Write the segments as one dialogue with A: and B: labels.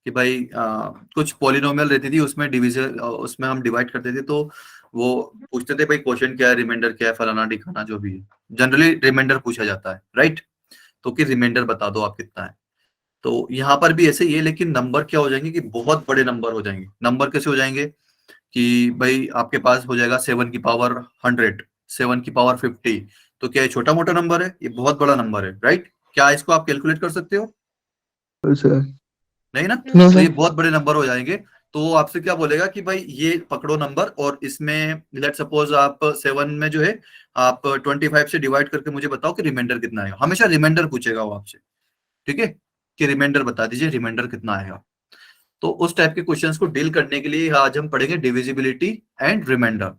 A: कि भाई कुछ पॉलिनोमियल रहती थी, उसमें डिविजन, उसमें हम डिवाइड करते थे, तो वो पूछते थे भाई क्वेश्चन क्या है, रिमाइंडर क्या है, फलाना ढिकाना जो भी है, जनरली रिमाइंडर पूछा जाता है, राइट। तो कि रिमाइंडर बता दो आप कितना है। तो यहाँ पर भी ऐसे ही है, लेकिन नंबर क्या हो जाएंगे कि बहुत बड़े नंबर हो जाएंगे। नंबर कैसे हो जाएंगे कि भाई आपके पास हो जाएगा 7 की पावर 100, 7 की पावर 50। तो क्या ये छोटा मोटा नंबर है? ये बहुत बड़ा नंबर है, राइट। क्या इसको आप कैलकुलेट कर सकते हो?
B: सर
A: नहीं ना।
B: नो
A: तो ये
B: सर।
A: बहुत बड़े नंबर हो जाएंगे। तो वो आपसे क्या बोलेगा कि भाई ये पकड़ो नंबर, और इसमें लेट सपोज आप 7 में जो है आप 25 से डिवाइड करके मुझे बताओ कि रिमाइंडर कितना आएगा। हमेशा रिमाइंडर पूछेगा वो आपसे, ठीक है, कि रिमाइंडर बता दीजिए, रिमाइंडर कितना आएगा। तो उस टाइप के क्वेश्चंस को डील करने के लिए आज हम पढ़ेंगे डिविजिबिलिटी एंड रिमाइंडर,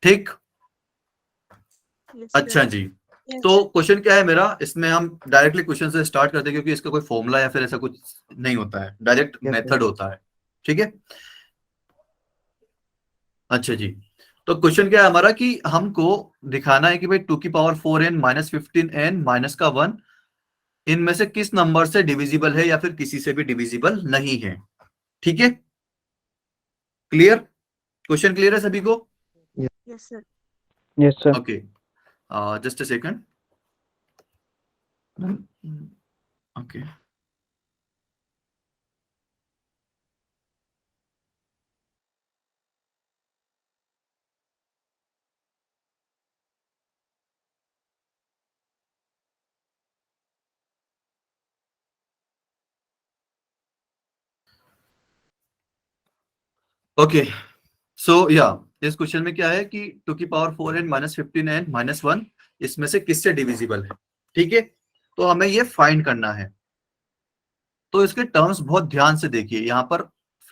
A: ठीक। अच्छा जी। तो क्वेश्चन क्या है मेरा, इसमें हम डायरेक्टली क्वेश्चन से स्टार्ट करते हैं, क्योंकि इसका कोई फॉर्मूला या फिर ऐसा कुछ नहीं होता है, डायरेक्ट
B: यस सर।
A: मेथड होता है, ठीक है। अच्छा जी। तो क्वेश्चन क्या है हमारा कि हमको दिखाना है कि भाई 2 की पावर 4n - 15n - 1 इनमें से किस नंबर से डिविजिबल है या फिर किसी से भी डिविजिबल नहीं है, ठीक है। क्लियर? क्वेश्चन क्लियर है सभी को?
C: Yes sir.
B: Yes sir.
A: Okay, just a second. Okay, okay. So या इस क्वेश्चन में क्या है कि 2 की पावर 4n - 15n - 1 इसमें से किससे डिविजिबल है, ठीक है। तो हमें ये फाइंड करना है। तो इसके टर्म्स बहुत ध्यान से देखिए, यहाँ पर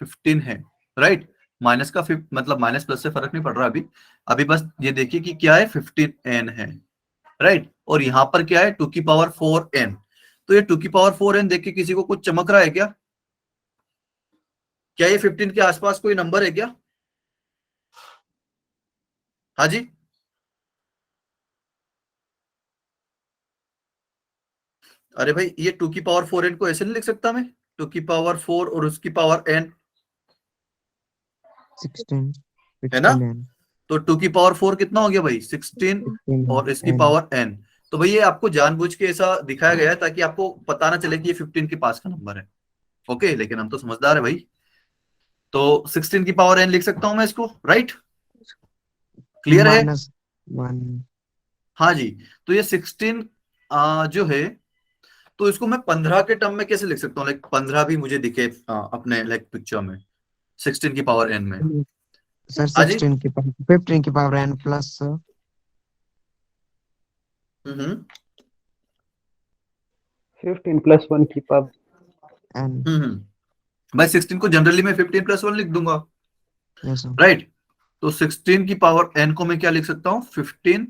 A: 15 है, राइट। माइनस का मतलब माइनस प्लस से फर्क नहीं पड़ रहा अभी। अभी बस ये देखिए कि क्या है, 15n है, राइट। और यहाँ पर क्या है, 2 की पावर 4n। तो ये 2 की पावर 4n देख के किसी को कुछ चमक रहा है क्या? क्या ये 15 के आसपास कोई नंबर है क्या? हाँ जी। अरे भाई, ये 2 की पावर 4n को ऐसे नहीं लिख सकता मैं, 2 की पावर 4 और उसकी पावर n,
B: 16
A: है ना।
B: 16
A: तो 2 की पावर 4 कितना हो गया भाई, 16,
B: 16
A: और इसकी
B: एन।
A: Power n। तो भाई ये आपको जानबूझ के ऐसा दिखाया गया है ताकि आपको पता ना चले कि ये 15 के पास का नंबर है, ओके। लेकिन हम तो समझदार है भाई। तो 16 की पावर n लिख सकता हूं मैं इसको, राइट। क्लियर है?
B: -1।
A: हाँ जी। तो ये 16 जो है, तो इसको मैं 15 के टर्म में कैसे लिख सकता हूँ, लाइक 15 भी मुझे दिखे अपने लाइक पिक्चर में, 16 की पावर n में।
B: सर
A: हाँ जी।
B: 16 की पावर 15 की पावर n प्लस
A: हम्म
D: 15 + 1 की पावर।
B: n।
A: मैं 16 को जनरली मैं 15 + 1 लिख दूंगा,
B: यस सर।
A: राइट। तो 16 की पावर n को मैं क्या लिख सकता हूँ, 15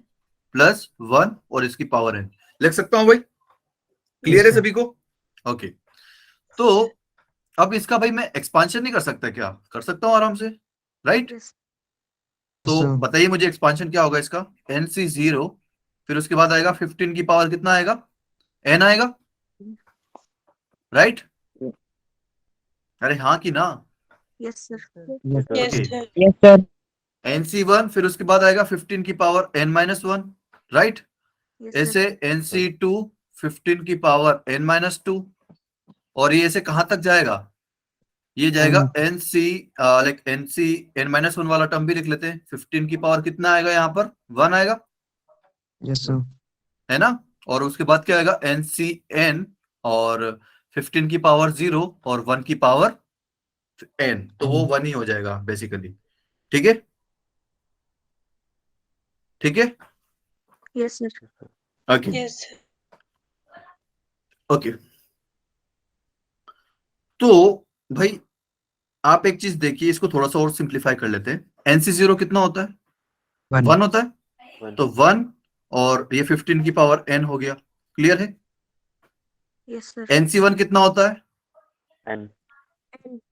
A: + 1 और इसकी पावर n लिख सकता हूँ भाई। क्लियर
B: यस
A: है
B: सर।
A: सभी को? ओके। तो अब इसका भाई मैं एक्सपांशन नहीं कर सकता क्या? कर सकता हूँ आराम से, राइट।
C: यस
A: तो
B: सर
A: बताइए मुझे एक्सपांशन क्या होगा इसका, NC0, फिर उसके बाद आएगा 15 की पावर कितना आएगा, n आएगा, राइट। अरे हाँ कि ना?
C: Yes sir.
B: Yes
A: okay,
B: sir. Yes sir.
A: NC1 फिर उसके बाद आएगा 15 की power n-1, right.
C: Yes sir.
A: ऐसे NC2 15 की पावर n-2, और ये ऐसे कहां तक जाएगा, ये जाएगा
B: N.
A: NC, like NC n-1 वाला टर्म भी लिख लेते हैं। 15 की पावर कितना आएगा यहाँ पर, 1 आएगा,
B: यस सर।
A: है ना। और उसके बाद क्या आएगा, NCn, और 15 की पावर 0 और 1 की पावर n, तो वो 1 ही हो जाएगा बेसिकली, ठीक है, ठीक है।
C: Yes sir.
A: Okay, okay. तो भाई आप एक चीज देखिए, इसको थोड़ा सा और सिंप्लीफाई कर लेते हैं। NC0 कितना होता है,
B: 1।
A: 1 होता है। तो 1 और ये 15 की पावर n हो गया, क्लियर है।
C: Yes sir.
A: NC1 कितना होता है,
D: n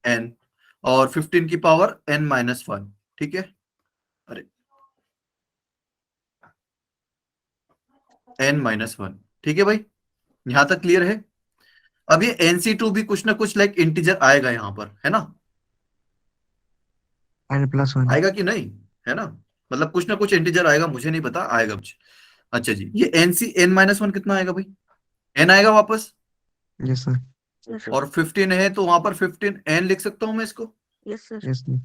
A: n, और 15 की पावर n-1, ठीक है। अरे, n-1, ठीक है भाई, यहां तक क्लियर है। अब ये NC2 भी कुछ ना कुछ लाइक इंटीजर आएगा यहाँ पर, है ना?
B: n+1
A: आएगा कि नहीं, है ना? मतलब कुछ ना कुछ इंटीजर आएगा, मुझे नहीं पता, आएगा कुछ। अच्छा जी, ये n-1 कितना आएगा भाई? n आएगा वापस,
B: yes sir
C: Sir.
A: और 15 है तो वहां पर 15n लिख सकता हूं मैं इसको,
C: Yes, sir.
B: yes sir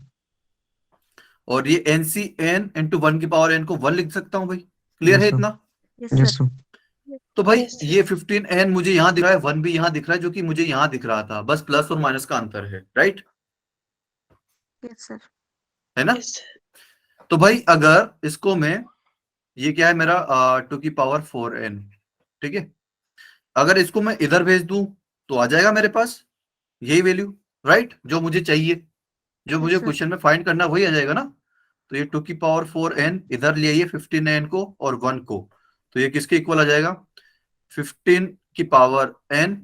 A: और ये NCn इंटू 1 की पावर n को 1 लिख सकता हूं भाई। क्लियर है
B: Yes, sir.
A: इतना?
C: Yes,
B: yes
C: sir.
B: sir
A: तो भाई
E: Yes, sir.
A: ये 15n मुझे यहाँ दिख रहा है, 1 भी यहाँ दिख रहा है, जो कि मुझे यहाँ दिख रहा था, बस प्लस और माइनस का अंतर है, राइट?
C: Yes, sir.
A: है ना?
E: Yes, sir.
A: तो भाई अगर इसको मैं, ये क्या है मेरा 2 की पावर 4n, ठीक है? अगर इसको मैं इधर भेज दूं तो आ जाएगा मेरे पास यही वैल्यू, राइट? जो मुझे चाहिए, जो मुझे
C: Yes, sir.
A: क्वेश्चन में फाइंड करना, वही आ जाएगा ना? तो ये 2 की पावर 4n इधर ले आइए, 15n को और 1 को, तो ये किसके इक्वल आ जाएगा? 15 की power n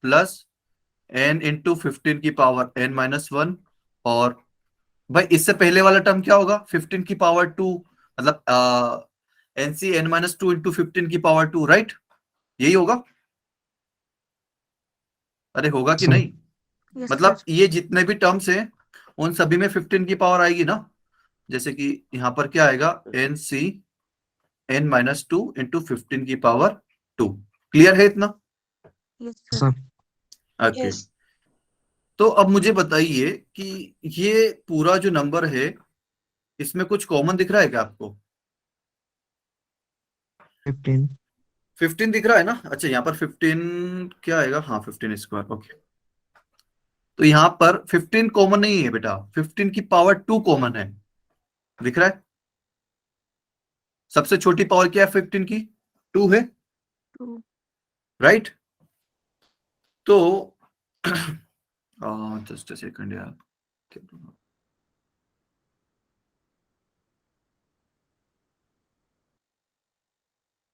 A: plus n into 15 की पावर n-1, और भाई इससे पहले वाला टर्म क्या होगा? 15 की पावर 2, मतलब NC(n-2) इंटू 15 की पावर 2, राइट? यही होगा? अरे होगा कि
B: Sir.
A: नहीं?
C: Yes,
A: मतलब
C: sir.
A: ये जितने भी टर्म्स हैं उन सभी में 15 की पावर आएगी ना? जैसे कि यहाँ पर क्या आएगा? NC(n-2) इंटू 15 की पावर 2। क्लियर है इतना?
C: Yes,
B: Yes,
C: sir.
B: sir
A: okay.
E: Yes.
A: तो अब मुझे बताइए कि ये पूरा जो नंबर है इसमें कुछ कॉमन दिख रहा है क्या आपको?
B: 15
A: 15 दिख रहा है ना? अच्छा, यहाँ पर 15 क्या आएगा? हाँ, 15 स्क्वायर, ओके। तो यहाँ पर 15 कॉमन नहीं है बेटा, 15 की पावर 2 कॉमन है, दिख रहा है? सबसे छोटी पावर क्या है 15 की? 2 है,
C: 2.
A: राइट? तो जस्ट अ सेकंड यार,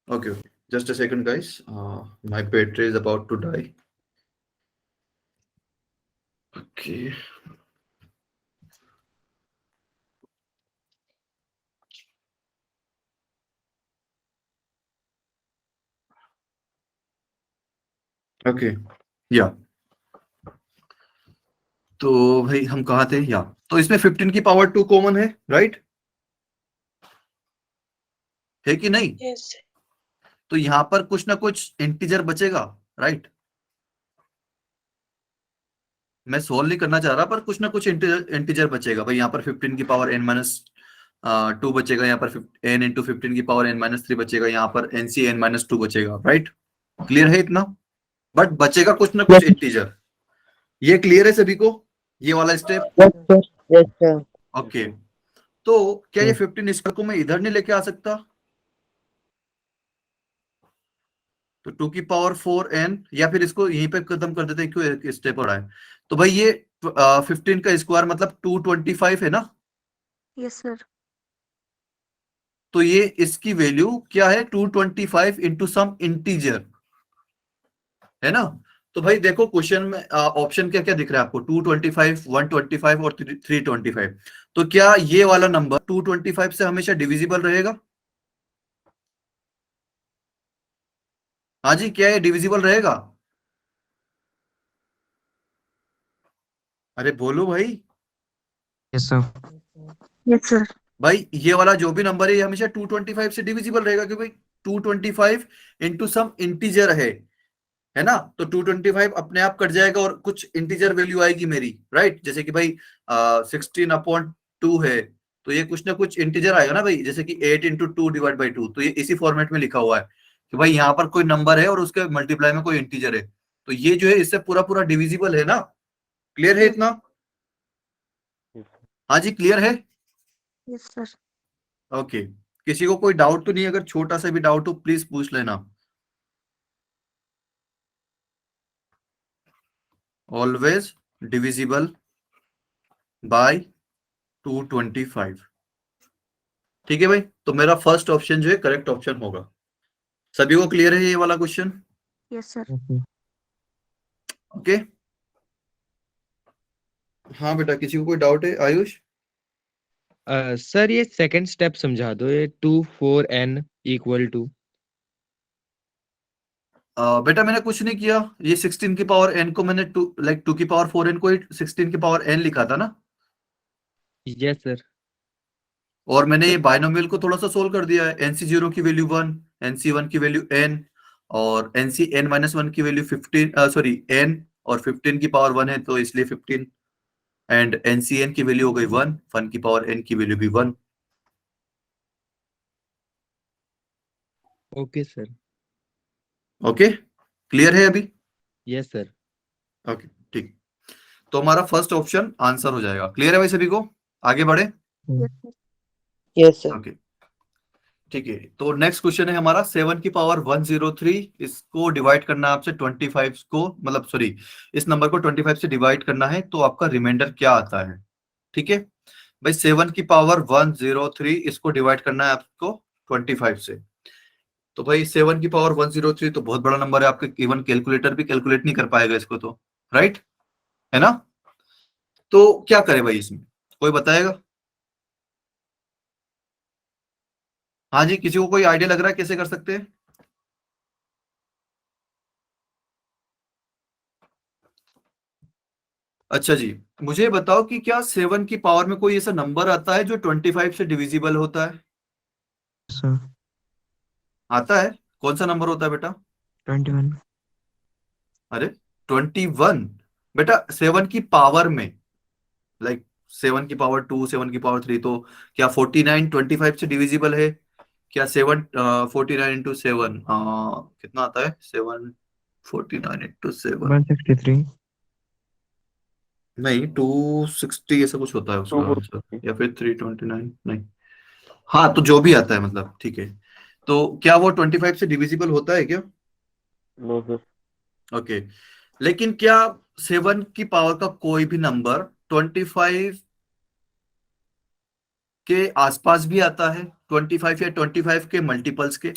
A: okay, just a second guys, my battery is about to die. Okay, okay, या तो भाई हम कहाँ थे? या तो इसमें 15 की पावर 2 कॉमन है, राइट? है कि नहीं?
E: Yes, sir.
A: तो यहाँ पर कुछ ना कुछ इंटीजर बचेगा, राइट? मैं सोल्व नहीं करना चाह रहा, पर कुछ ना कुछ इंटीजर बचेगा भाई। यहाँ पर 15 की पावर n-2 बचेगा, यहाँ पर n इंटू 15 की पावर n-3 बचेगा, यहाँ पर NC(n-2) बचेगा, राइट? क्लियर है इतना? बट बचेगा कुछ ना कुछ इंटीजर। ये क्लियर है सभी को, ये वाला step?
D: Yes, sir. Yes, sir.
A: Okay. तो क्या ये 15 स्क्वायर को मैं इधर नहीं लेके आ सकता? तो 2 की पावर 4n, या फिर इसको यहीं पे खत्म कर देते हैं, क्यों एक स्टेप और आए? तो भाई ये 15 का स्क्वायर मतलब 225 है ना?
C: Yes, sir.
A: तो ये इसकी वैल्यू क्या है? 225 इंटू सम इंटीजर, है ना? तो भाई देखो क्वेश्चन में ऑप्शन क्या क्या दिख रहा है आपको? 225, 125 और 325। तो क्या ये वाला नंबर 225 से हमेशा डिविजिबल रहेगा? हाँ जी, क्या ये डिविजिबल रहेगा? अरे बोलो भाई।
B: yes sir
C: Yes, sir.
A: भाई ये वाला जो भी नंबर है ये हमेशा 225 से डिविजिबल रहेगा, क्योंकि भाई 225 इंटू सम इंटीजर है ना? तो 225 अपने आप कट जाएगा और कुछ इंटीजर वैल्यू आएगी मेरी, राइट? जैसे कि भाई 16/2 है, तो ये कुछ ना कुछ इंटीजर आएगा ना भाई, जैसे कि 8 इंटू 2 डिवाइड बाई 2। तो ये इसी फॉर्मेट में लिखा हुआ है कि भाई यहाँ पर कोई नंबर है और उसके मल्टीप्लाई में कोई इंटीजर है, तो ये जो है इससे पूरा पूरा डिविजिबल है ना? क्लियर है इतना? हाँ जी, क्लियर है?
C: Yes, sir.
A: ओके। किसी को कोई डाउट तो नहीं? अगर छोटा सा भी डाउट हो प्लीज पूछ लेना। Always divisible by 225। ठीक है भाई, तो मेरा फर्स्ट ऑप्शन जो है करेक्ट ऑप्शन होगा। सभी को क्लियर है ये वाला question?
C: Yes, sir.
B: yes sir
A: okay. हाँ बेटा, किसी को कोई डाउट है? आयुष?
F: सर ये सेकंड स्टेप समझा दो, ये 2 4n इक्वल टू।
A: बेटा मैंने कुछ नहीं किया, ये 16 की पावर n को मैंने 2 की पावर 4n को 16 की पावर n लिखा था ना,
F: Yes, sir.
A: और मैंने ये बाइनोमियल को थोड़ा सा सोल्व कर दिया है। NC0 की वैल्यू 1, NC1 की वैल्यू n, और NCn-1 की वैल्यू 15, सॉरी n, और 15 की पावर 1 है तो इसलिए 15, एंड NCn की वैल्यू हो गई 1 की पावर n की वैल्यू भी 1।
F: Okay, sir.
A: ओके, क्लियर है अभी?
F: Yes, sir.
A: ओके ठीक, तो हमारा फर्स्ट ऑप्शन आंसर हो जाएगा। क्लियर है भाई सभी को? आगे बढ़े?
C: Yes, sir.
D: Yes, sir.
A: Okay ठीक है, तो नेक्स्ट क्वेश्चन है हमारा 7 की पावर 103, इसको डिवाइड करना है आपसे 25 को, मतलब सॉरी इस नंबर को 25 से डिवाइड करना है, तो आपका रिमाइंडर क्या आता है? ठीक है भाई, 7 की पावर 103 इसको डिवाइड करना है आपको 25 से। तो भाई 7 की पावर 103 तो बहुत बड़ा नंबर है, आपके इवन कैलकुलेटर भी कैलकुलेट नहीं कर पाएगा इसको तो, राइट है ना? तो क्या करें भाई इसमें, कोई बताएगा? हाँ जी, किसी को कोई आइडिया लग रहा है कैसे कर सकते हैं? अच्छा जी, मुझे बताओ कि क्या 7 की पावर में कोई ऐसा नंबर आता है जो 25 से डिविजिबल होता है?
B: sir.
A: आता है? कौन सा नंबर होता है बेटा?
B: 21.
A: अरे 21? बेटा 7 की पावर में, लाइक 7 की पावर 2, 7 की पावर 3, तो क्या 49 25 से डिविजिबल है? क्या 7 49 इंटू 7 कितना आता है? 7 49 इंटू 7,
B: 163.
A: नहीं 260 ऐसा कुछ होता है उसका
D: 240.
A: आंसर, या फिर 329, नहीं, हाँ तो जो भी आता है मतलब, ठीक है। तो क्या वो 25 से डिविजिबल होता है क्या?
D: No, sir.
A: ओके, लेकिन क्या 7 की पावर का कोई भी नंबर 25 के आसपास भी आता है? 25 या 25 के मल्टीपल्स के?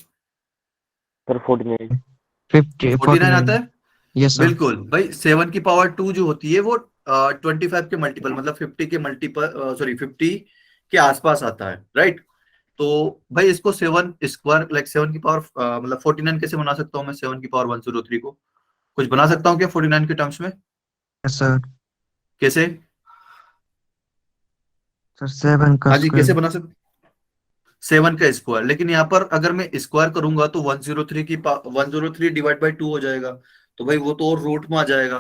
D: Sir, 49.
B: 50.
A: 49 आता
B: 49.
A: है?
B: Yes, sir.
A: बिल्कुल भाई, 7 की पावर 2 जो होती है वो 25 के मल्टीपल, मतलब 50 के मल्टीपल, सॉरी 50 के आसपास आता है, राइट? तो भाई इसको 7 स्क्वायर, लाइक 7 की पावर मतलब 49 कैसे बना सकता हूँ मैं 7 की पावर 103 को? कुछ बना सकता हूँ क्या 49 के टर्म्स में?
B: Yes, sir.
A: कैसे?
B: Sir, 7 का
A: हाँ जी, कैसे
B: square.
A: बना सकते? 7 का स्क्वायर, लेकिन यहाँ पर अगर मैं स्क्वायर करूंगा तो 103 डिवाइड बाई 2 हो जाएगा, तो भाई वो तो और रूट में आ जाएगा।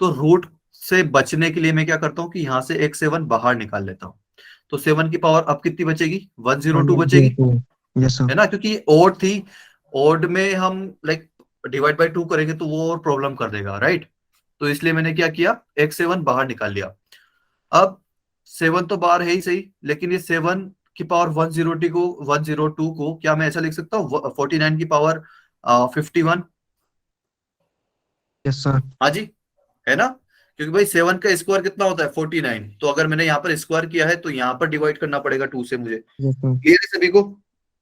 A: तो रूट से बचने के लिए मैं क्या करता हूँ कि यहाँ से एक 7 बाहर निकाल लेता हूँ, तो 7 की पावर अब कितनी बचेगी? 102 बचेगी,
B: 102. Yes, sir.
A: है ना? क्योंकि ओड थी, ओड में हम लाइक डिवाइड बाई 2 करेंगे तो वो और प्रॉब्लम कर देगा, राइट? तो इसलिए मैंने क्या किया, एक 7 बाहर निकाल लिया। अब 7 तो बाहर है ही सही, लेकिन ये 7 की पावर 102 को क्या मैं ऐसा लिख सकता हूँ 49 की पावर 51?
B: Yes, sir.
A: हाँ जी, है ना? क्योंकि भाई 7 का स्क्वायर कितना होता है 49, तो अगर मैंने यहाँ पर स्क्वायर किया है तो यहाँ पर डिवाइड करना पड़ेगा 2 से मुझे।
B: Yes, sir.
A: क्लियर है सभी को?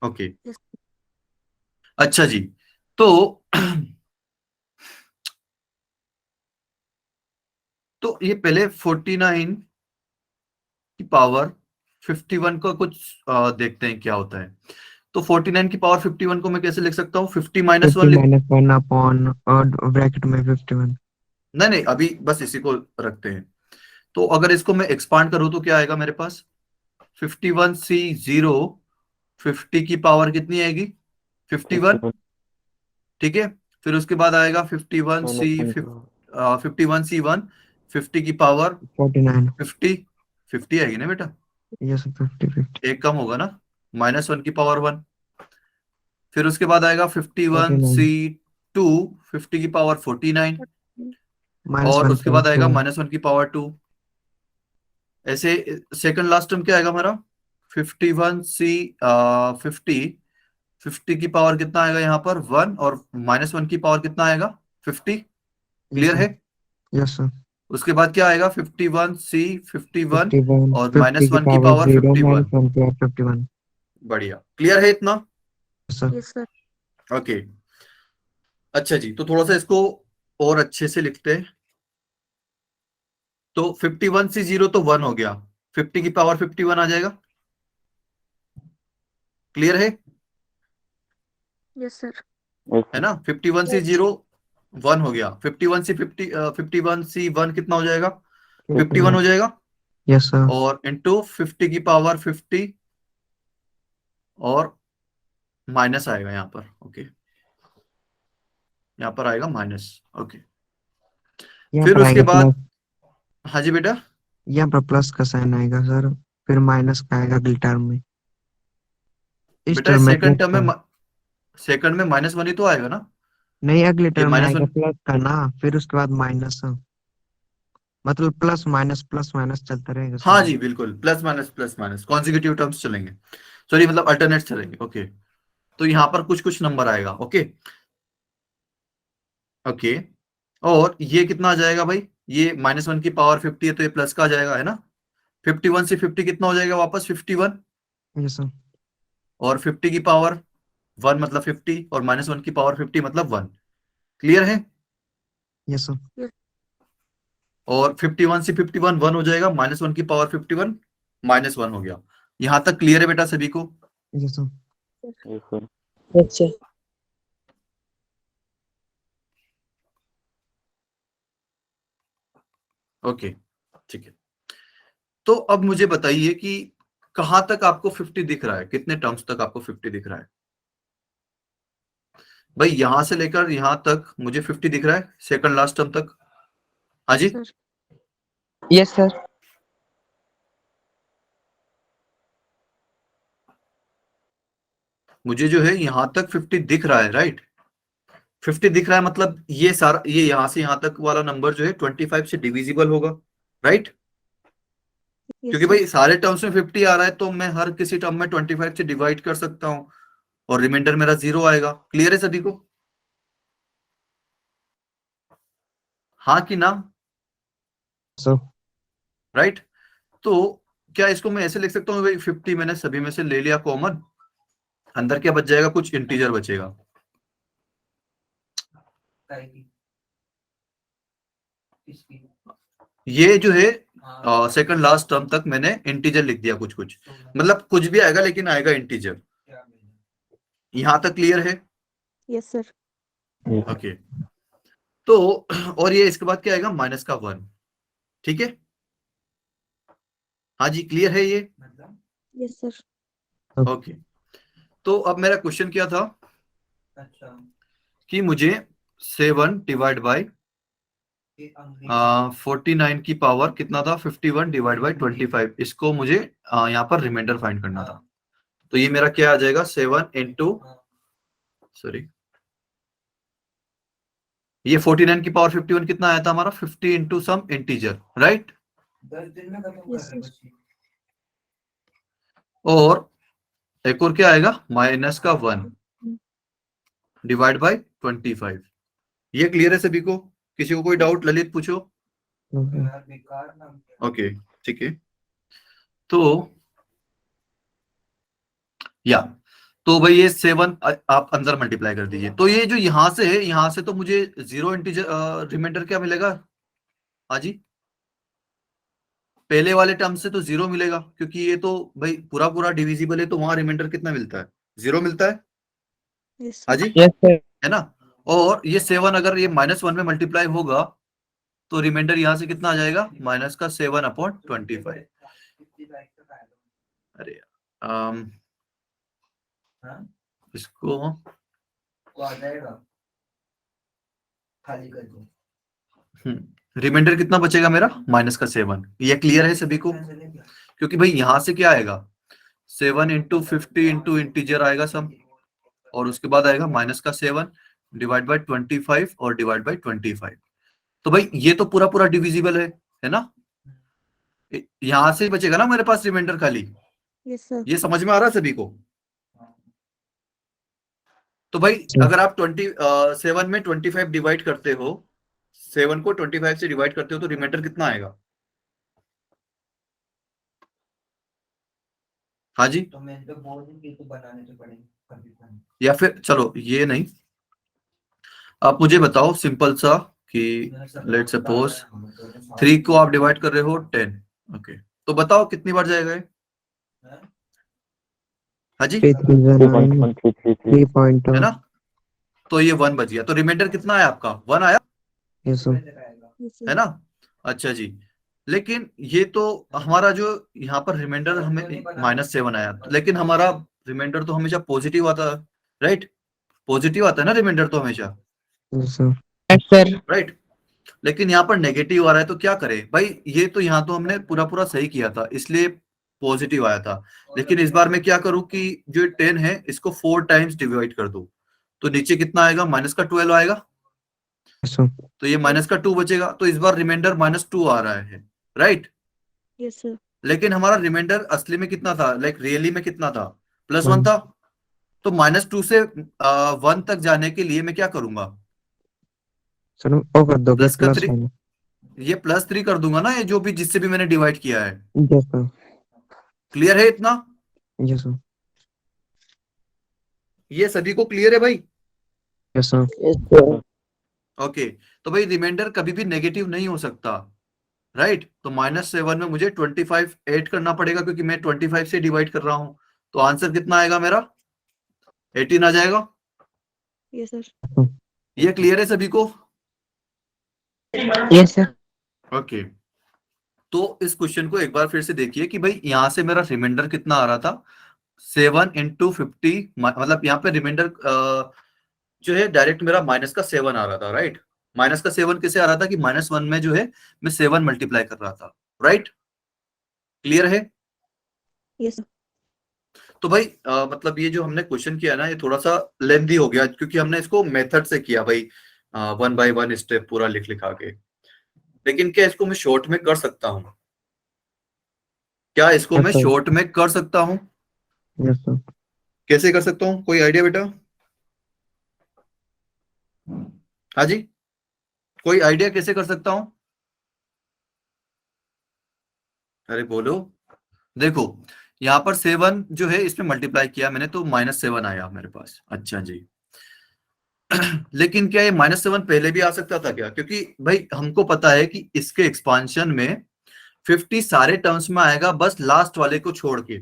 A: Okay
C: Yes.
A: अच्छा जी, तो तो ये पहले 49 की पावर 51 का कुछ देखते हैं क्या होता है। तो 49 की पावर 51 को मैं कैसे लिख सकता हूँ? 50 माइनस 1
B: 50 minus 1 upon और ब्रैकेट में 51.
A: नहीं नहीं, अभी बस इसी को रखते हैं। तो अगर इसको मैं एक्सपांड करूं तो क्या आएगा मेरे पास? 51C0, 50 की पावर कितनी आएगी? 51,
D: 51
A: ठीक है। फिर उसके बाद आएगा 51C,
D: minus 1.
A: 51C1, 50 की पावर
B: 49.
A: 50, 50 आएगी ना बेटा?
B: Yes, sir. 50, 50.
A: एक कम होगा ना, -1 की पावर 1। फिर उसके बाद आएगा 51C2, 50 की पावर 49,
B: Minus
A: और
B: 1
A: उसके
B: power
A: बाद आएगा
B: 2.
A: -1 की पावर 2। ऐसे सेकंड लास्ट टर्म क्या आएगा हमारा? 51C 50 की पावर कितना आएगा यहाँ पर 1, और -1 की पावर कितना आएगा 50।
B: Yes,
A: clear
B: sir.
A: है?
B: Yes, sir.
A: उसके बाद क्या आएगा 51C 51,
B: 51.
A: और
B: 50 की
A: -1 की
B: power
A: पावर
B: 0
A: 51।
B: minus 1 power 51.
A: बढ़िया, क्लियर है इतना?
B: Yes, sir.
C: Yes, sir.
A: Okay अच्छा जी, तो थोड़ा सा इसको और अच्छे से लिखते हैं। तो 51C0 तो 1 हो गया, 50 की पावर 51 आ जाएगा। क्लियर है?
C: Yes, sir.
D: Yes,
A: है ना। 51 से 0 1 हो गया, 51 से 51 से 1 कितना हो जाएगा, 51 हो जाएगा,
B: Yes, sir.
A: और इंटू 50 की पावर 50 और माइनस आएगा यहाँ पर। ओके, यहाँ पर आएगा माइनस। ओके,
B: यहाँ
A: फिर
B: पर
A: उसके
B: आएगा
A: बाद,
B: प्लस,
A: हाँ जी बेटा,
B: यहाँ पर प्लस का साइन आएगा सर, फिर माइनस का आएगा अगली टर्म में, इस
A: बेटा
B: टर्म में
A: सेकंड
B: प्लस
A: टर्म
B: का,
A: में सेकंड में -1 ही तो आएगा ना,
B: नहीं अगले
A: ये
B: टर्म में आएगा
A: -1।
B: प्लस का ना, फिर उसके बाद माइनस, मतलब प्लस माइनस चलता रहेगा
A: हाँ
B: सर।
A: जी बिल्कुल, प्लस माइनस कॉन्जिक्यूटिव टर्म्स चलेंगे, सॉरी मतलब अल्टरनेट चलेंगे। ओके, तो यहाँ पर कुछ कुछ नंबर आएगा। ओके ओके, और ये कितना आ जाएगा भाई, ये -1 की पावर 50 है तो ये प्लस का आ जाएगा, है ना। 51 से 50 कितना हो जाएगा वापस 51,
B: यस सर।
A: और 50 की पावर 1 मतलब 50, और -1 की पावर 50 मतलब 1। क्लियर है।
B: Yes sir.
A: और 51 से 51 1 हो जाएगा, -1 की पावर 51 -1 हो गया। यहां तक क्लियर है बेटा सभी को।
B: Yes sir.
D: yes, sir.
E: अच्छा,
A: ओके ठीक है, तो अब मुझे बताइए कि कहां तक आपको 50 दिख रहा है, कितने टर्म्स तक आपको 50 दिख रहा है। भाई यहां से लेकर यहां तक मुझे 50 दिख रहा है, सेकंड लास्ट टर्म तक। हाँ जी,
C: सर।
E: यस सर,
A: मुझे जो है यहां तक 50 दिख रहा है, राइट। 50 दिख रहा है मतलब ये सारा, ये यहां से यहां तक वाला नंबर जो है 25 से डिविजिबल होगा, राइट।
C: यस
A: क्योंकि
C: सर।
A: भाई सारे टर्म्स में 50 आ रहा है तो मैं हर किसी टर्म में 25 से डिवाइड कर सकता हूँ, और रिमाइंडर मेरा 0 आएगा। क्लियर है सभी को, हाँ कि ना,
B: सर
A: राइट। तो क्या इसको मैं ऐसे लिख सकता हूँ भाई, 50 मैंने सभी में से ले लिया कॉमन, अंदर क्या बच जाएगा, कुछ इंटीजर बचेगा। ये जो है सेकंड लास्ट टर्म तक मैंने इंटीजर लिख दिया, कुछ कुछ मतलब कुछ भी आएगा लेकिन आएगा इंटीजर। यहां तक क्लियर है।
C: Yes sir.
D: Yes,
A: ओके, तो और ये इसके बाद क्या आएगा, -1। ठीक है, हाँ जी क्लियर है ये।
C: Yes sir.
A: ओके, तो अब मेरा क्वेश्चन क्या था कि मुझे 7 डिवाइड बाई 49 की पावर कितना था, 51 डिवाइड बाई 25, इसको मुझे यहाँ पर रिमाइंडर फाइंड करना था। तो ये मेरा क्या आ जाएगा, 7 इंटू, सॉरी ये 49 की पावर 51 कितना आया था हमारा, 50 into some integer, right.
C: Yes sir.
A: और एक और क्या आएगा, -1 डिवाइड बाई 25। ये क्लियर है सभी को, किसी को कोई डाउट, ललित पूछो। ओके ठीक है, तो या तो भाई ये 7 आप अंदर मल्टीप्लाई कर दीजिए, तो ये जो यहां से है, यहां से तो मुझे 0 इंटीजर रिमाइंडर क्या मिलेगा, हाँ जी पहले वाले टर्म से तो 0 मिलेगा, क्योंकि ये तो भाई पूरा पूरा डिविजिबल है, तो वहां रिमाइंडर कितना मिलता है, 0 मिलता है।
C: यस
A: हाँ
C: सर।
A: जी,
E: यस सर,
A: है ना। और ये 7 अगर ये -1 में मल्टीप्लाई होगा तो रिमाइंडर यहां से कितना आ जाएगा, -7/25। अरे इसको रिमाइंडर कितना बचेगा मेरा, -7। ये क्लियर है सभी को, क्योंकि भाई यहां से क्या आएगा, 7 इंटू 50 इंटू इंटीजर आएगा सम, और उसके बाद आएगा -7 डिवाइड बाई 25 और डिवाइड बाई 25। तो भाई ये तो पूरा पूरा डिविजिबल है ना। यहां से बचेगा ना मेरे पास रिमाइंडर खाली।
C: Yes sir.
A: ये समझ में आ रहा है सभी को। तो भाई अगर आप 7 में 25 डिवाइड करते हो, 7 को 25 से डिवाइड करते हो तो रिमाइंडर कितना आएगा, हाँ जी।
G: तो मैं तो बोल दूं कि तो बनाने तो पड़ेंगे,
A: या फिर चलो ये नहीं, आप मुझे बताओ सिंपल सा कि लेट्स सपोज 3 को आप डिवाइड कर रहे हो 10। ओके, तो बताओ कितनी बार जाएगा ये, हाँ जी
B: 3 3 9
D: 3.1333
B: 3 पॉइंट
A: है ना। तो ये 1 बच गया, तो रिमाइंडर कितना आया आपका, 1 आया,
B: यस सर।
C: Yes,
A: है
C: sir.
A: ना। अच्छा जी, लेकिन ये तो हमारा जो यहाँ पर रिमाइंडर हमें -7 आया, लेकिन हमारा रिमाइंडर तो हमेशा पॉजिटिव आता है, राइट। पॉजिटिव आता है ना रिमाइंडर तो हमेशा,
B: yes sir.
E: yes sir,
A: right. लेकिन यहाँ पर नेगेटिव आ रहा है, तो क्या करें भाई, ये तो यहाँ तो हमने पूरा पूरा सही किया था इसलिए पॉजिटिव आया था, लेकिन इस बार मैं क्या करूं कि जो 10 है इसको 4 टाइम्स डिवाइड कर दूं, तो नीचे कितना आएगा, -12 आएगा,
B: यस सर।
A: तो ये -2 बचेगा, तो इस बार रिमाइंडर -2 आ रहा है, राइट।
C: Yes, sir.
A: लेकिन हमारा रिमाइंडर असली में कितना था, लाइक रियली में कितना था, +1
B: वन।
A: था, तो -2 से 1 तक जाने के लिए मैं क्या करूंगा,
B: सर वो कर दोगे
A: प्लस का
B: प्लस
A: 3,
B: वन।
A: ये +3 कर दूंगा ना, ये जो भी जिससे भी मैंने डिवाइड किया है।
B: Yes sir.
A: क्लियर है इतना,
B: यस सर।
A: ये सभी को क्लियर है भाई।
B: Yes sir.
E: yes sir,
A: okay, तो भाई रिमाइंडर कभी भी नेगेटिव नहीं हो सकता, राइट। तो -7 में मुझे 25 ऐड करना पड़ेगा, क्योंकि मैं 25 से डिवाइड कर रहा हूं, तो आंसर कितना आएगा मेरा, 18 आ जाएगा।
C: Yes, sir.
A: ये क्लियर है सभी को,
E: yes sir,
A: ओके। तो इस क्वेश्चन को एक बार फिर से देखिए कि भाई यहाँ से मेरा रिमाइंडर कितना आ रहा था, 7 × 50, मतलब यहाँ पे रिमाइंडर जो है डायरेक्ट मेरा -7 आ रहा था, राइट। -7 कैसे आ रहा था कि -1 में जो है मैं 7 मल्टीप्लाई कर रहा था, राइट। क्लियर है।
C: Yes, sir.
A: तो भाई मतलब ये जो हमने क्वेश्चन किया ना, ये थोड़ा सा लेंथी हो गया, क्योंकि हमने इसको मेथड से किया भाई, 1 बाय 1 स्टेप पूरा लिख लिखा के। लेकिन क्या इसको मैं शॉर्ट में कर सकता हूँ, क्या इसको मैं
B: अच्छा।
A: शॉर्ट में कर सकता हूँ,
B: यस सर।
A: कैसे कर सकता हूँ, कोई आइडिया बेटा। हाँ जी, कोई आइडिया कैसे कर सकता हूँ, अरे बोलो। देखो यहाँ पर 7 जो है इसमें मल्टीप्लाई किया मैंने, तो -7 आया मेरे पास, अच्छा जी। लेकिन क्या ये -7 पहले भी आ सकता था क्या, क्योंकि भाई हमको पता है कि इसके एक्सपांशन में 50 सारे टर्म्स में आएगा, बस लास्ट वाले को छोड़ के,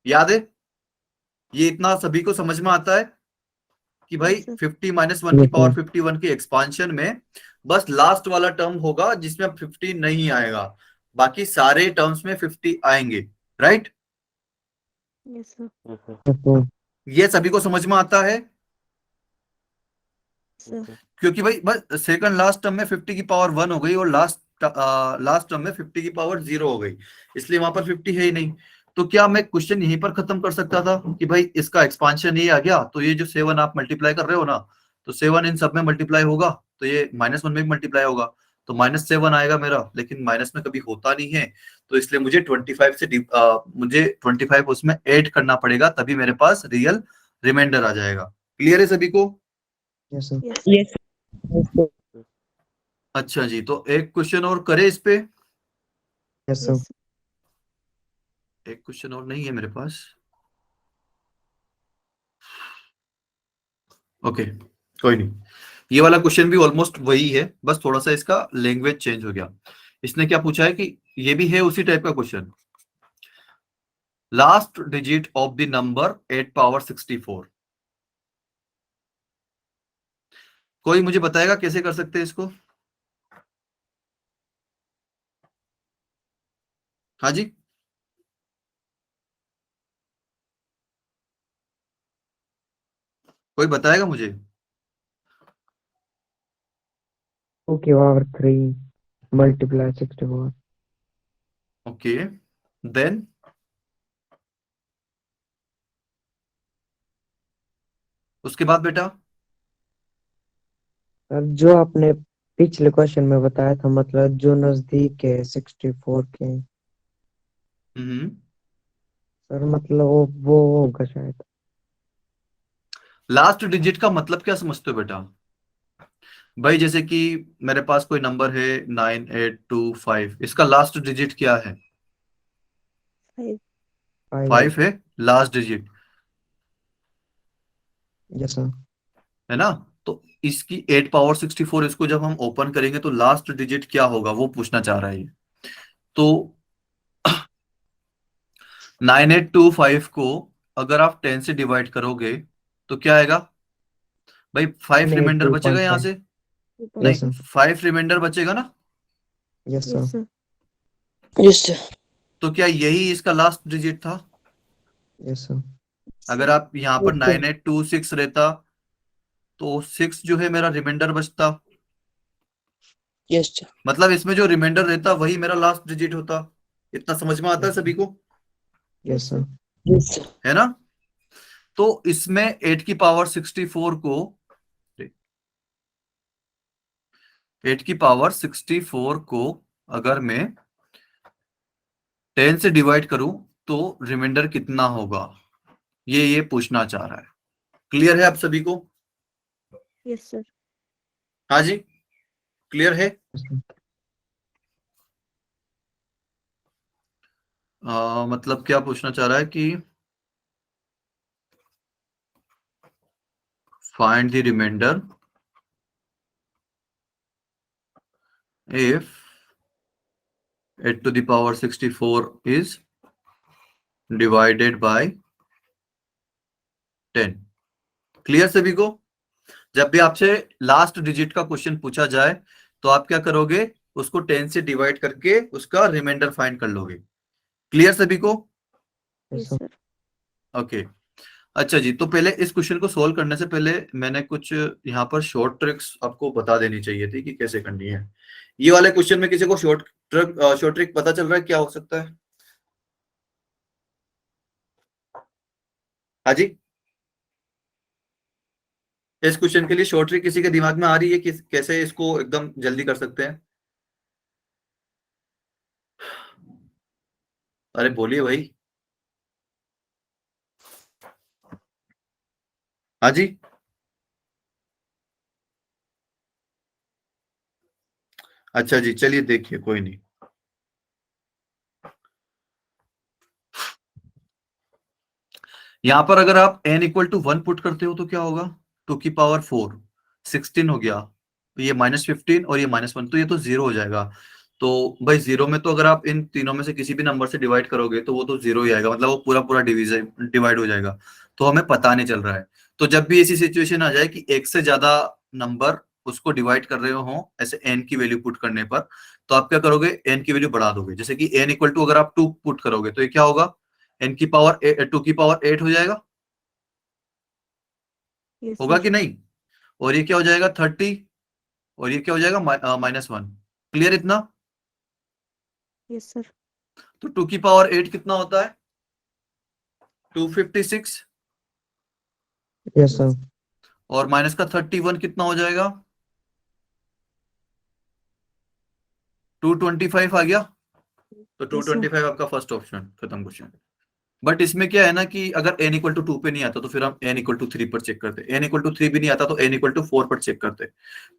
A: याद है, ये इतना सभी को समझ में आता है कि भाई
C: Yes, sir.
A: 50 -1 की पावर 51 के एक्सपांशन में बस लास्ट वाला टर्म होगा जिसमें 50 नहीं आएगा, बाकी सारे टर्म्स में 50 आएंगे, right.
C: Yes, sir.
D: yes sir,
B: yes sir.
A: ये सभी को समझ में आता है,
C: Sir.
A: क्योंकि भाई बस सेकंड लास्ट टर्म में 50 की पावर 1 हो गई, और लास्ट टर्म में 50 की पावर 0 हो गई, इसलिए वहां पर 50 है ही नहीं। तो क्या मैं क्वेश्चन यहीं पर खत्म कर सकता था कि भाई इसका एक्सपांशन ये आ गया, तो ये जो 7 आप मल्टीप्लाई कर रहे हो ना, तो 7 इन सब में मल्टीप्लाई होगा, तो ये -1 में भी मल्टीप्लाई होगा, तो -7 आएगा मेरा, लेकिन माइनस में कभी होता नहीं है, तो इसलिए मुझे 25 से मुझे 25 उसमें ऐड करना पड़ेगा, तभी मेरे पास रियल रिमाइंडर आ जाएगा। क्लियर है सभी को।
B: Yes sir.
C: Yes, sir.
E: yes sir,
A: अच्छा जी, तो एक क्वेश्चन और करे इस पे,
B: यस सर।
C: Yes, sir.
A: एक क्वेश्चन और नहीं है मेरे पास, ओके कोई नहीं। ये वाला क्वेश्चन भी ऑलमोस्ट वही है, बस थोड़ा सा इसका लैंग्वेज चेंज हो गया। इसने क्या पूछा है कि ये भी है उसी टाइप का question, last digit of the number 8 power 64, कोई मुझे बताएगा कैसे कर सकते हैं इसको। हाँ जी, कोई बताएगा मुझे।
B: 2 की पावर 3 मल्टीप्लाई 64।
A: ओके, देन उसके बाद बेटा,
B: सर जो आपने पिछले क्वेश्चन में बताया था, मतलब जो नजदीक है 64 के, सर मतलब वो होगा शायद।
A: लास्ट डिजिट का मतलब क्या समझते हो बेटा। भाई जैसे कि मेरे पास कोई नंबर है 9825, इसका लास्ट डिजिट क्या है,
C: 5.
B: 5 है।
A: 5 है लास्ट डिजिट,
B: यस सर।
A: है ना। तो इसकी 8 पावर 64, इसको जब हम ओपन करेंगे तो लास्ट डिजिट क्या होगा वो पूछना चाह रहा है ये। तो 9825 को अगर आप 10 से डिवाइड करोगे तो क्या आएगा भाई 5
E: नहीं,
A: रिमाइंडर बचेगा यहाँ
E: 2.5.
A: से,
C: 2.5.
B: Yes,
A: नहीं
B: sir.
A: 5 रिमाइंडर बचेगा ना।
B: Yes,
C: Yes,
B: sir.
C: sir.
E: Yes, sir.
A: तो क्या यही इसका लास्ट डिजिट था?
B: Yes, sir.
A: अगर आप यहाँ पर
E: Yes, sir.
A: 9826 रहता तो 6 जो है मेरा रिमाइंडर बचता,
E: Yes, sir.
A: मतलब इसमें जो रिमाइंडर रहता वही मेरा लास्ट डिजिट होता। इतना समझ में आता है सभी को,
B: Yes, sir.
E: Yes, sir.
A: है ना? तो इसमें 8 की पावर 64 को 8 की पावर 64 को अगर मैं 10 से डिवाइड करूं तो रिमाइंडर कितना होगा, ये पूछना चाह रहा है। क्लियर है आप सभी को?
C: Yes, sir.
A: हाँ जी, क्लियर है?
B: Yes, sir.
A: मतलब क्या पूछना चाह रहा है कि find the remainder if 8 to the power 64 is divided by 10। Clear सभी को? जब भी आपसे लास्ट डिजिट का क्वेश्चन पूछा जाए तो आप क्या करोगे, उसको 10 से डिवाइड करके उसका रिमाइंडर फाइंड कर लोगे। क्लियर सभी को?
B: Yes,
C: Yes,
B: sir.
C: sir.
A: Okay अच्छा जी, तो पहले इस क्वेश्चन को सोल्व करने से पहले मैंने कुछ यहाँ पर शॉर्ट ट्रिक्स आपको बता देनी चाहिए थी कि कैसे करनी है। ये वाले क्वेश्चन में किसी को शॉर्ट ट्रिक पता चल रहा है क्या हो सकता है? हाँ जी, इस क्वेश्चन के लिए शॉर्ट ट्रिक किसी के दिमाग में आ रही है कि कैसे इसको एकदम जल्दी कर सकते हैं? अरे बोलिए भाई। हाँ जी, अच्छा जी, चलिए देखिए, कोई नहीं। यहां पर अगर आप n इक्वल टू 1 पुट करते हो तो क्या होगा, 2 की पावर 4 16 हो गया, तो ये -15 और ये -1, तो ये तो 0 हो जाएगा। तो भाई 0 में तो अगर आप इन तीनों में से किसी भी नंबर से डिवाइड करोगे तो वो तो 0 ही आएगा, मतलब वो पूरा पूरा डिवाइड हो जाएगा। तो हमें पता नहीं चल रहा है। तो जब भी ऐसी सिचुएशन आ जाए कि एक से ज्यादा नंबर उसको डिवाइड कर रहे हो ऐसे n की वैल्यू पुट करने पर, तो आप क्या करोगे, n की वैल्यू बढ़ा दोगे। जैसे कि n इक्वल टू अगर आप 2 पुट करोगे तो ये क्या होगा, n की पावर 2 की पावर 8 हो जाएगा,
C: Yes,
A: होगा
C: sir.
A: कि नहीं? और ये क्या हो जाएगा 30, और ये क्या हो जाएगा -1। क्लियर इतना?
C: Yes, sir.
A: तो 2 की पावर 8 कितना होता है, 256,
B: Yes, sir.
A: और माइनस का 31 कितना हो जाएगा, 225 आ गया। तो
C: Yes, sir.
A: 225 आपका फर्स्ट ऑप्शन, खत्म क्वेश्चन। बट इसमें क्या है ना कि अगर n इक्वल टू 2 पे नहीं आता तो फिर हम n इक्वल टू 3 पर चेक करते, n इक्वल टू 3 भी नहीं आता तो n इक्वल टू 4 पर चेक करते।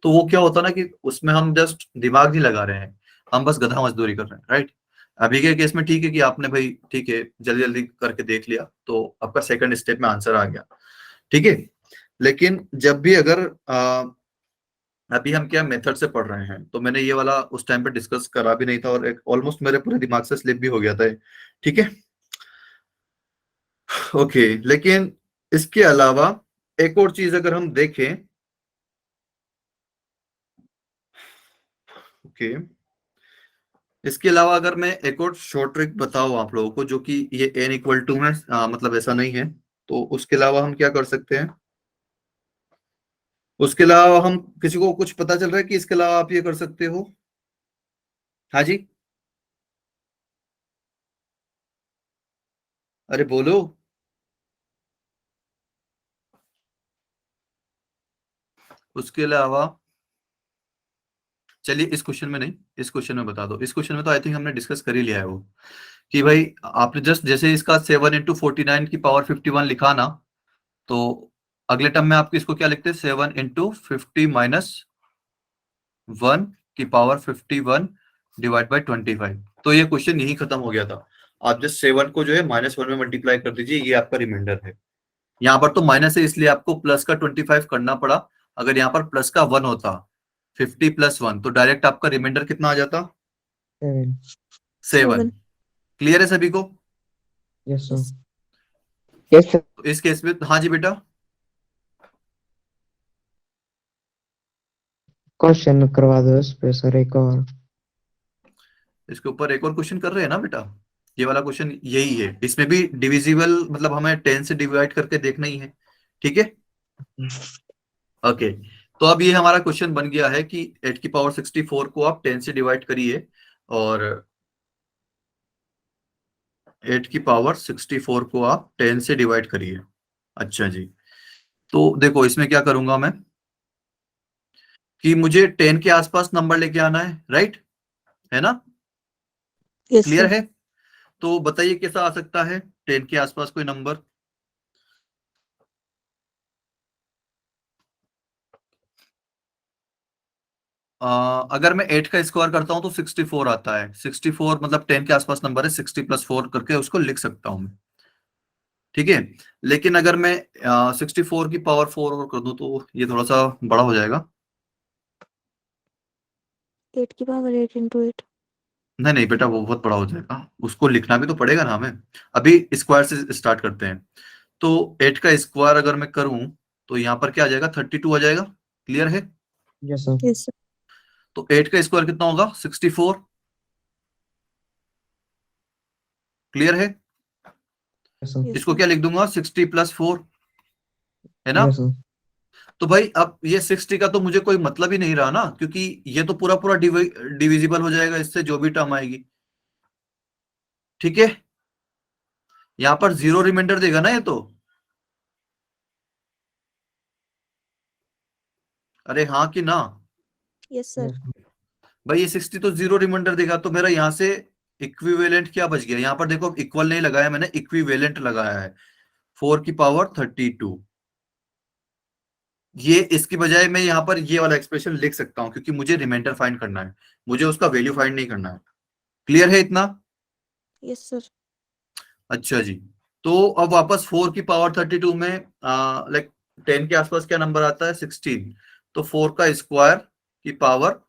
A: तो वो क्या होता ना कि उसमें हम जस्ट दिमाग नहीं लगा रहे हैं, हम बस गधा मजदूरी कर रहे हैं, राइट? अभी के केस में ठीक है कि आपने भाई ठीक है जल्दी जल्दी करके देख लिया तो आपका सेकंड स्टेप में आंसर आ गया, ठीक है। लेकिन जब भी अगर अभी हम क्या मेथड से पढ़ रहे हैं, तो मैंने ये वाला उस टाइम पे डिस्कस करा भी नहीं था और ऑलमोस्ट मेरे पूरे दिमाग से स्लिप भी हो गया था, ठीक है। ओके, लेकिन इसके अलावा एक और चीज अगर हम देखें, ओके, इसके अलावा अगर मैं एक और शॉर्ट ट्रिक बताऊं आप लोगों को, जो कि ये n इक्वल टू में मतलब ऐसा नहीं है, तो उसके अलावा हम क्या कर सकते हैं, उसके अलावा हम किसी को कुछ पता चल रहा है कि इसके अलावा आप ये कर सकते हो? हाँ जी, अरे बोलो। उसके अलावा चलिए इस क्वेश्चन में नहीं, इस क्वेश्चन में बता दो। इस क्वेश्चन में तो आई थिंक हमने डिस्कस कर ही लिया है वो, कि भाई आपने जस्ट जैसे इसका 7 इंटू 49 की पावर 51 लिखा ना, तो अगले टर्म में आप इसको क्या लिखते हैं, 7 इंटू 50 माइनस 1 की पावर 51 डिवाइड बाई 25। तो ये क्वेश्चन यही खत्म हो गया था। आप जस्ट 7 को जो है -1 में मल्टीप्लाई कर दीजिए, ये आपका रिमाइंडर है। यहाँ पर तो माइनस है इसलिए आपको प्लस का 25 करना पड़ा। अगर यहाँ पर प्लस का 1 होता, 50 प्लस 1, तो डायरेक्ट आपका रिमाइंडर कितना आ जाता,
B: 7.
A: 7। क्लियर है सभी को?
B: Yes, sir.
E: Yes, sir.
A: तो इस केस में हाँ जी बेटा,
B: क्वेश्चन करवा दो इस पे सर एक और।
A: इसके ऊपर एक और क्वेश्चन कर रहे हैं ना बेटा, ये वाला क्वेश्चन यही है, इसमें भी डिविजिबल मतलब हमें 10 से डिवाइड करके देखना ही है, ठीक है। ओके, तो अब ये हमारा क्वेश्चन बन गया है कि 8 की पावर 64 को आप 10 से डिवाइड करिए और 8 की पावर 64 को आप 10 से डिवाइड करिए। अच्छा जी, तो देखो इसमें क्या करूंगा मैं कि मुझे 10 के आसपास नंबर लेके आना है, राइट, है ना,
C: यस
A: क्लियर
C: सर।
A: है। तो बताइए कैसा आ सकता है 10 के आसपास कोई नंबर। अगर मैं 8 का स्क्वायर करता हूं तो 64 आता है। 64 मतलब 10 के आसपास नंबर है, 60 प्लस 4 करके उसको लिख सकता हूं मैं, ठीक है। लेकिन अगर मैं 64 की पावर 4 और कर दूं तो ये थोड़ा सा बड़ा हो जाएगा।
C: 8 की पावर 8 इंटू 8।
A: नहीं नहीं बेटा, वो बहुत बड़ा हो जाएगा, उसको लिखना भी तो पड़ेगा ना हमें। अभी स्क्वायर से स्टार्ट करते हैं। तो 8 का स्क्वायर अगर मैं करूं तो यहाँ पर क्या आ जाएगा, 32 आ जाएगा, क्लियर है।
B: Yes sir.
C: Yes sir.
A: तो 8 का स्क्वायर कितना होगा, 64, क्लियर है।
B: Yes sir.
C: यस
A: इसको
C: सर।
A: क्या लिख दूंगा, 60 प्लस 4, है ना।
B: Yes sir.
A: तो भाई अब ये 60 का तो मुझे कोई मतलब ही नहीं रहा ना, क्योंकि ये तो पूरा पूरा डिविजिबल हो जाएगा इससे, जो भी टर्म आएगी, ठीक है। यहाँ पर जीरो रिमाइंडर देगा ना ये तो, अरे हाँ कि ना।
C: Yes sir.
A: भाई ये 60 तो जीरो रिमाइंडर देगा, तो मेरा यहाँ से इक्विवेलेंट क्या बच गया, यहाँ पर देखो इक्वल नहीं लगाया मैंने, इक्विवेलेंट लगाया है 4 की पावर 32। ये इसकी बजाय मैं यहाँ पर ये वाला एक्सप्रेशन लिख सकता हूँ, क्योंकि मुझे रिमाइंडर फाइंड करना है, मुझे उसका वैल्यू फाइंड नहीं करना है, क्लियर है इतना।
C: Yes sir.
A: अच्छा जी, तो अब वापस 4 की पावर 32 में लाइक 10 के आसपास क्या नंबर आता है, 16। तो 4 का स्क्वायर की पावर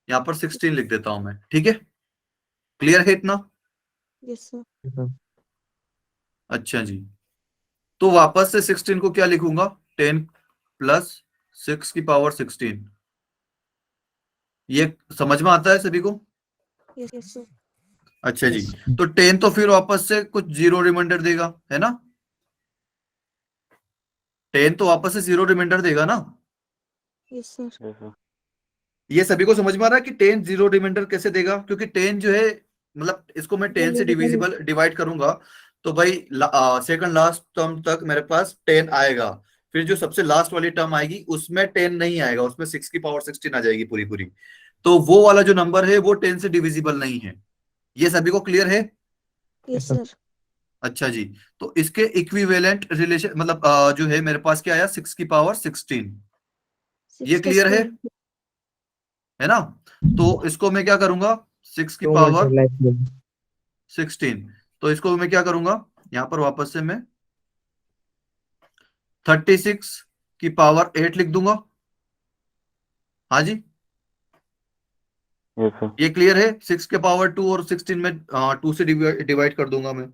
A: यहाँ पर 16 लिख देता हूं मैं, ठीक है, क्लियर है इतना।
C: Yes sir.
A: अच्छा जी, तो वापस से 16 को क्या लिखूंगा, 10 प्लस 6 की पावर 16। ये समझ में आता है सभी को।
C: Yes yes sir.
A: अच्छा जी,
E: यस
A: तो 10 तो फिर वापस से कुछ जीरो रिमाइंडर देगा, है ना। 10 तो वापस से जीरो रिमाइंडर देगा ना।
C: Yes sir.
D: yes sir,
A: ये सभी को समझ में आ रहा है कि 10 जीरो रिमाइंडर कैसे देगा, क्योंकि 10 जो है मतलब इसको मैं 10 से डिविजिबल डिवाइड करूंगा तो भाई सेकंड लास्ट टर्म तक मेरे पास 10 आएगा, फिर जो सबसे लास्ट वाली टर्म आएगी उसमें 10 नहीं आएगा, उसमें 6 की पावर 16 आ जाएगी पूरी पूरी। तो वो वाला जो नंबर है वो 10 से डिविजिबल नहीं है। ये सभी को क्लियर है।
C: Yes sir.
A: अच्छा जी, तो इसके इक्विवेलेंट रिलेशन मतलब जो है मेरे पास क्या आया, 6 की पावर 16, ये
C: 6 का
A: क्लियर
C: स्क्वायर।
A: है ना। तो इसको मैं क्या करूंगा, 6 की
B: टू
A: पावर
B: मल्टीप्लाई किया।
A: 16, तो इसको मैं क्या करूंगा, यहां पर वापस से मैं 36 की पावर 8 लिख दूंगा। हाँ जी,
D: yes sir,
A: ये क्लियर है। 6 के पावर 2 और 16 में 2 से डिवाइड कर दूंगा मैं,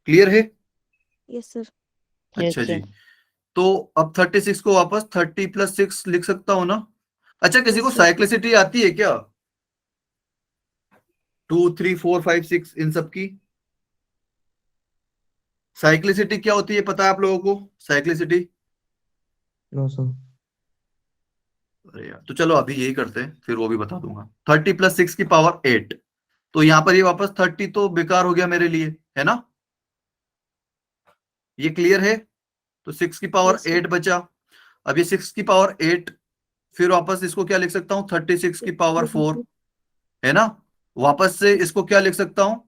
A: क्लियर है।
C: Yes sir.
E: यस
A: अच्छा जी,
E: सर।
A: तो अब 36 को वापस 30 प्लस 6 लिख सकता हूं ना। अच्छा, किसी को
C: यस सर।
A: साइक्लिसिटी आती है क्या, 2 3 4 5 6 इन सब की साइक्लिसिटी क्या होती है, पता है आप लोगों को साइक्लिसिटी।
B: No sir.
A: अरे यार, तो चलो अभी यही करते हैं, फिर वो भी बता दूंगा। 30 प्लस 6 की पावर 8, तो यहाँ पर ये वापस 30 तो बेकार हो गया मेरे लिए, है ना, ये क्लियर है। तो 6 की पावर
C: यस सर।
A: 8 बचा। अब ये 6 की पावर 8, फिर वापस इसको क्या लिख सकता हूँ, 36 की पावर 4, है ना। वापस से इसको क्या लिख सकता हूँ,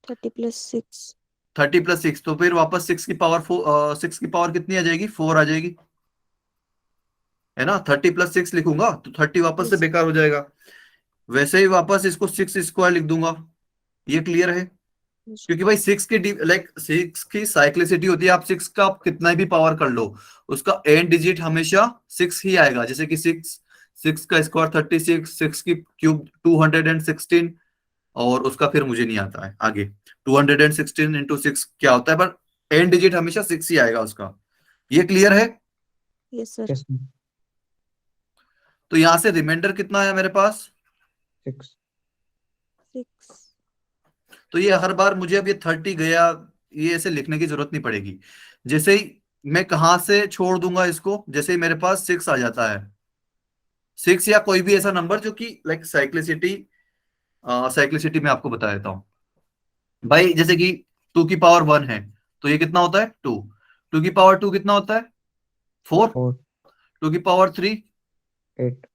C: 30 प्लस 6।
A: 30 प्लस 6, तो फिर वापस 6 की पावर 4, 6 की पावर कितनी आ जाएगी, 4 आ जाएगी, है ना। 30 प्लस 6 लिखूंगा तो 30 वापस से
C: यस
A: बेकार हो जाएगा। वैसे ही वापस इसको 6 स्क्वायर लिख दूंगा, ये क्लियर है। क्योंकि भाई 6 की लाइक 6 की साइक्लिसिटी होती है, आप 6 का आप कितना भी पावर कर लो, उसका एंड डिजिट हमेशा 6 ही आएगा। जैसे कि 6 का स्क्वायर 36, 6 की क्यूब 216, और उसका फिर मुझे नहीं आता है आगे 216 इंटू 6 क्या होता है, पर एंड डिजिट हमेशा 6 ही आएगा उसका, ये क्लियर है।
C: Yes sir.
B: Yes, sir.
A: तो यहां से रिमाइंडर कितना है मेरे पास?
B: 6.
C: 6।
A: तो ये हर बार मुझे अब ये 30 गया, ये ऐसे लिखने की जरूरत नहीं पड़ेगी। जैसे ही मैं कहां से छोड़ दूंगा इसको, जैसे ही मेरे पास 6 आ जाता है, 6 या कोई भी ऐसा नंबर जो कि लाइक साइक्लिसिटी, साइक्लिसिटी में आपको बता देता हूँ भाई। जैसे कि 2 की पावर 1 है, तो ये कितना होता है? 2। 2 की पावर 2 कितना होता है? 4।
B: 4.
A: 2 की पावर 3,
B: 8.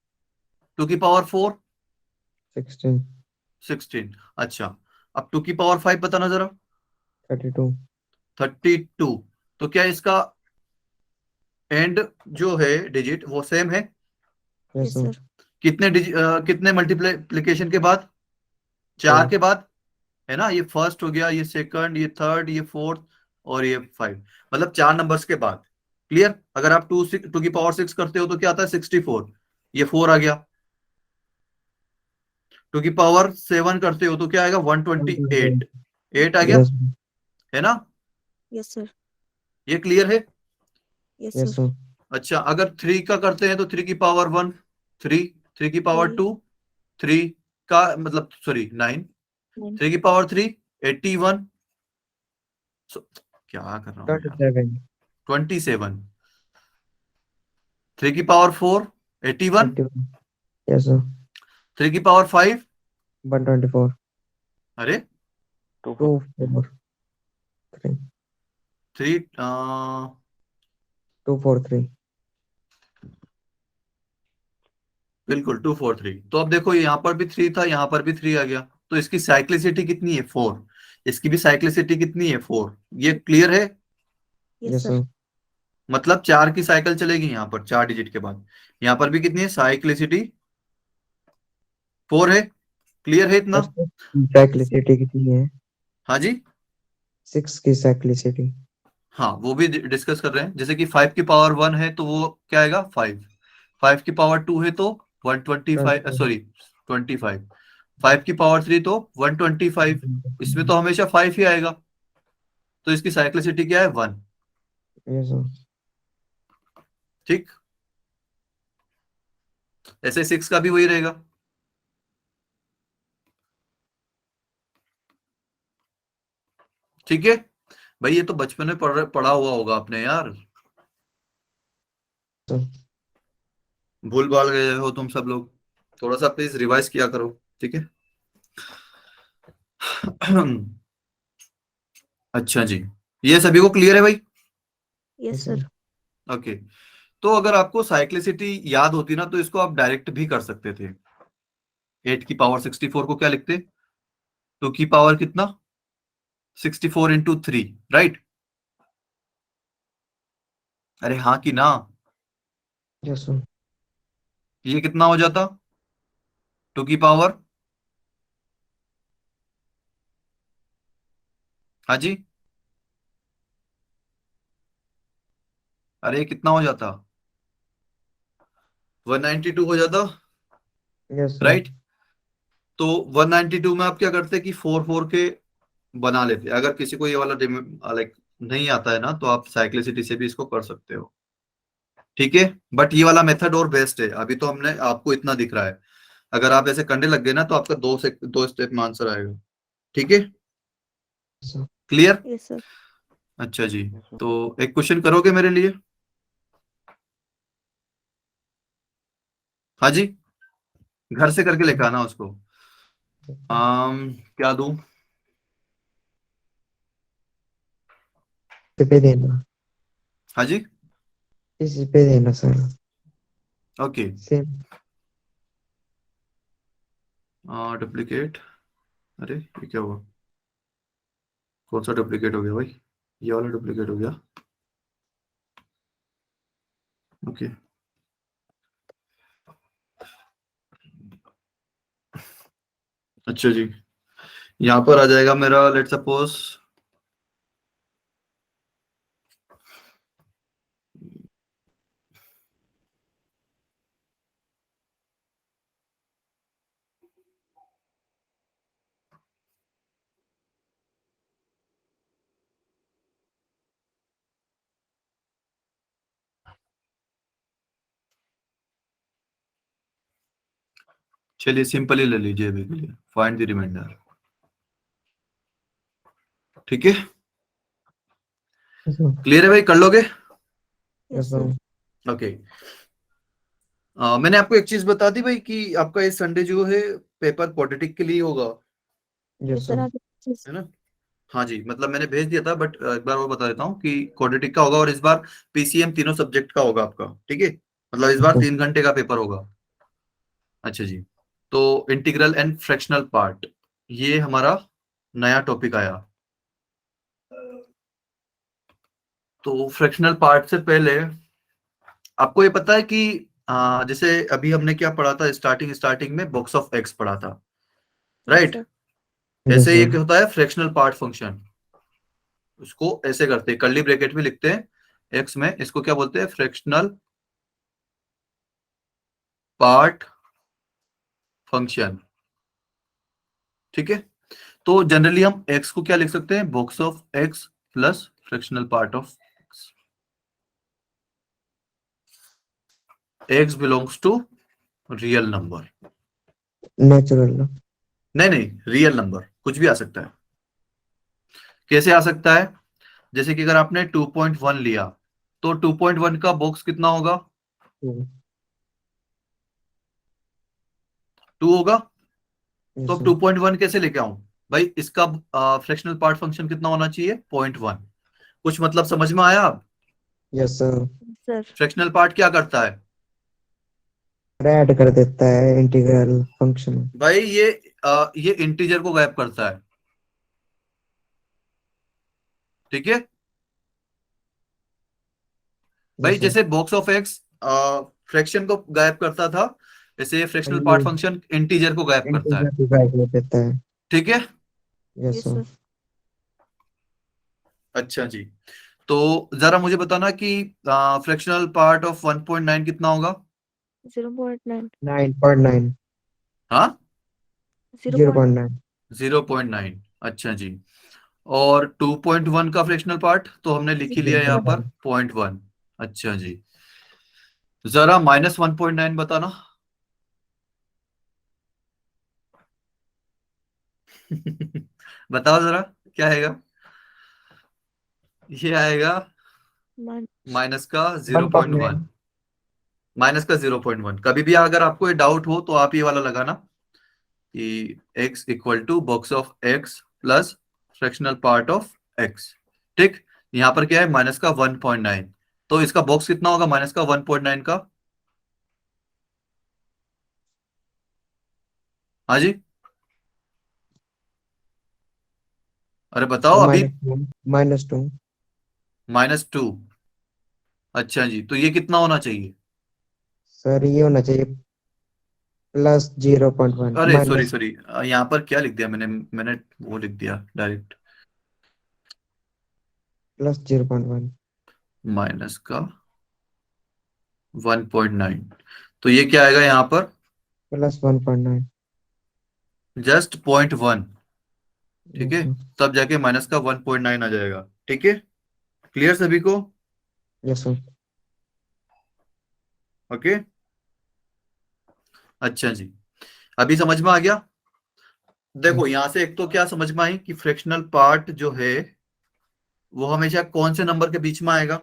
A: 2 की पावर 4,
B: 16.
A: 16। अच्छा, अब 2 की पावर 5 बताना जरा।
B: 32.
A: 32। तो क्या इसका एंड जो है डिजिट वो सेम है?
B: Yes,
C: yes
B: sir.
C: सर।
A: कितने मल्टीप्लिकेशन के बाद? 4
B: 4.
A: के बाद, है ना। ये फर्स्ट हो गया, ये सेकंड, ये थर्ड, ये फोर्थ, और ये 5। मतलब 4 नंबर्स के बाद। क्लियर? अगर आप 2 की पावर 6 करते हो तो क्या आता है? 64। ये 4 आ गया। 2 की पावर 7 करते हो तो क्या आएगा? 128। 8 आ गया,
B: Yes, sir.
A: है ना।
C: Yes sir.
A: ये क्लियर है?
C: Yes
B: Yes,
C: sir.
B: sir.
A: अच्छा, अगर 3 का करते हैं तो 3 की पावर 1, 3। 3 की पावर 2, 3 का मतलब सॉरी 9।
C: 9।
A: 3 की पावर 3, 81। क्या कर रहा हूँ मैं यार?
B: 27.
A: 27। 3 की पावर 4, 81।
B: 81. Yes, sir.
A: 3 की पावर 5,
B: 124.
A: अरे
D: 2
B: 2, 4, 3.
A: 3,
B: 2, 4, 3.
A: बिल्कुल 243। तो अब देखो यहाँ पर भी 3 था, यहाँ पर भी 3 आ गया, तो इसकी साइक्लिसिटी कितनी है? 4। इसकी भी साइक्लिसिटी कितनी है? 4। ये क्लियर है?
C: Yes
B: Yes,
C: sir.
B: sir.
A: मतलब 4 की साइकिल चलेगी यहाँ पर, 4 डिजिट के बाद। यहाँ पर भी कितनी है साइक्लिसिटी? 4 है। क्लियर है इतना?
B: Sir, cyclicity कितनी है?
A: हाँ जी।
B: 6 की cyclicity.
A: हाँ, वो भी डिस्कस कर रहे हैं। जैसे कि 5 की पावर 1 है तो वो क्या आएगा? 5। 5 की पावर 2 है तो 125,
B: 25.
A: सॉरी 25। 5 की पावर 3 तो 125। इसमें तो हमेशा 5 ही आएगा, तो इसकी साइक्लिसिटी क्या है? 1।
B: Yes, sir.
A: ठीक। ऐसे 6 का भी वही रहेगा। ठीक है भाई, ये तो बचपन में पढ़ा हुआ होगा आपने यार।
B: Sir.
A: भूल भाल गए हो तुम सब लोग, थोड़ा सा प्लीज रिवाइज किया करो। ठीक है। अच्छा जी, ये सभी को क्लियर है भाई?
C: Yes
B: Yes, sir.
C: Sir.
A: Okay. तो अगर आपको साइक्लिसिटी याद होती ना तो इसको आप डायरेक्ट भी कर सकते थे। 8 की पावर 64 को क्या लिखते? 2 की पावर कितना? 64 × 3, राइट? अरे हाँ कि ना?
B: Yes, sir.
A: ये कितना हो जाता? 2 की पावर, हाँ जी, अरे ये कितना हो जाता? 192 हो जाता,
B: Yes, sir.
A: राइट? तो 192 में आप क्या करते कि 4 4 के बना लेते। अगर किसी को ये वाला लाइक नहीं आता है ना, तो आप साइक्लिसिटी से भी इसको कर सकते हो। ठीक है, बट ये वाला मेथड और बेस्ट है। अभी तो हमने आपको इतना दिख रहा है, अगर आप ऐसे करने लग गए ना तो आपका 2 स्टेप में आंसर आएगा। ठीक है,
B: Yes, sir.
A: Clear?
C: Yes sir.
A: अच्छा जी,
D: Yes, sir.
A: तो एक क्वेश्चन करोगे मेरे लिए? हाँ जी, घर से करके लेकर आना उसको। क्या दूं?
B: इसी पे देना.
A: हाँ जी,
B: इसी पे देना सर.
A: ओके।
B: सेम.
A: डुप्लीकेट, अरे ये क्या हुआ? कौन सा डुप्लीकेट हो गया भाई? ये वाला डुप्लीकेट हो गया। ओके, अच्छा जी, यहाँ पर आ जाएगा मेरा, लेट सपोज चलिए सिंपल ही ले लीजिए अभी के लिए, फाइंड द रिमाइंडर। ठीक है,
B: Yes, sir.
A: क्लियर है भाई, कर लोगे?
B: Yes,
C: Yes,
B: sir.
C: sir.
A: Okay. मैंने आपको एक चीज बता दी भाई कि आपका इस संडे जो है पेपर क्वाड्रेटिक के लिए होगा,
B: Yes,
C: Yes, sir.
B: sir.
C: आगे please.
A: है ना? हाँ जी, मतलब मैंने भेज दिया था, बट एक बार और बता देता हूँ कि क्वाड्रेटिक का होगा, और इस बार पीसीएम तीनों सब्जेक्ट का होगा आपका। ठीक है, मतलब इस बार 3 घंटे का पेपर होगा। अच्छा जी, तो इंटीग्रल एंड फ्रैक्शनल पार्ट, ये हमारा नया टॉपिक आया। तो फ्रैक्शनल पार्ट से पहले आपको ये पता है कि जैसे अभी हमने क्या पढ़ा था, स्टार्टिंग में बॉक्स ऑफ एक्स पढ़ा था,
C: Yes,
A: राइट?
C: sir.
B: Yes,
A: ऐसे
B: sir.
A: एक होता है फ्रैक्शनल पार्ट फंक्शन, उसको ऐसे करते हैं, कर्ली ब्रैकेट में लिखते हैं एक्स में, इसको क्या बोलते हैं? Fractional part function. ठीक है, तो जनरली हम एक्स को क्या लिख सकते हैं? Box of x plus fractional part of x belongs to real number.
B: Natural.
A: नहीं नहीं, रियल नंबर कुछ भी आ सकता है। कैसे आ सकता है? जैसे कि अगर आपने 2.1 लिया तो 2.1 का बॉक्स कितना होगा?
B: Two.
A: 2 होगा।
B: Yes,
A: तो अब
B: sir.
A: 2.1 कैसे लेके आऊं भाई? इसका फ्रैक्शनल पार्ट फंक्शन कितना होना चाहिए? 0.1। कुछ मतलब समझ में आया? अब
B: Yes, sir.
C: Sir.
A: Fractional part क्या करता है
B: ऐड कर देता है इंटीग्रल फंक्शन।
A: भाई? ये इंटीजर को गायब करता है। ठीक है भाई,
B: Yes, sir.
A: जैसे बॉक्स ऑफ एक्स फ्रैक्शन को गायब करता था, ऐसे फ्रैक्शनल
B: और
A: पार्ट
B: ये
A: फंक्शन इंटीजर को गायब करता है।
B: इंटीग्रल डिवाइड कर देता है।
A: ठीक है,
B: Yes,
C: Yes,
B: sir.
C: sir.
A: अच्छा जी, तो जरा मुझे बताना कि फ्रैक्शनल पार्ट ऑफ 1.9 कितना होगा?
C: 0.9.
B: 9.9.
A: हाँ,
C: 0.9.
B: 0.9.
A: 0.9। अच्छा जी, और 2.1 का फ्रैक्शनल पार्ट तो हमने लिख ही लिया यहाँ पर 0.1। अच्छा जी, जरा -1.9 बताना। बताओ जरा, क्या आएगा? ये आएगा
C: Man.
A: माइनस का
B: 1.9.
A: 0.1। माइनस का 0.1। कभी भी अगर आपको ये डाउट हो तो आप ये वाला लगाना कि x equal to box of x plus fractional part of x। ठीक, यहाँ पर क्या है? माइनस का 1.9, तो इसका बॉक्स कितना होगा माइनस का 1.9 का? हाँ जी, अरे बताओ अभी।
B: -2.
A: -2। अच्छा जी, तो ये कितना होना चाहिए?
B: सर ये होना चाहिए +0.1
A: अरे सॉरी
B: माइनस
A: सॉरी, यहाँ पर क्या लिख दिया मैंने? मैंने वो लिख दिया डायरेक्ट,
B: +0.1।
A: माइनस का 1.9। तो ये क्या आएगा यहाँ पर?
B: +1.9।
A: जस्ट 0.1। ठीक
B: Yes,
A: है,
B: sir.
A: तब जाके माइनस का 1.9 आ जाएगा। ठीक है, क्लियर सभी को?
B: Yes, sir.
A: ओके, अच्छा जी, अभी समझ में आ गया? देखो यहां से एक तो क्या समझ में आई कि फ्रैक्शनल पार्ट जो है वो हमेशा कौन से नंबर के बीच में आएगा?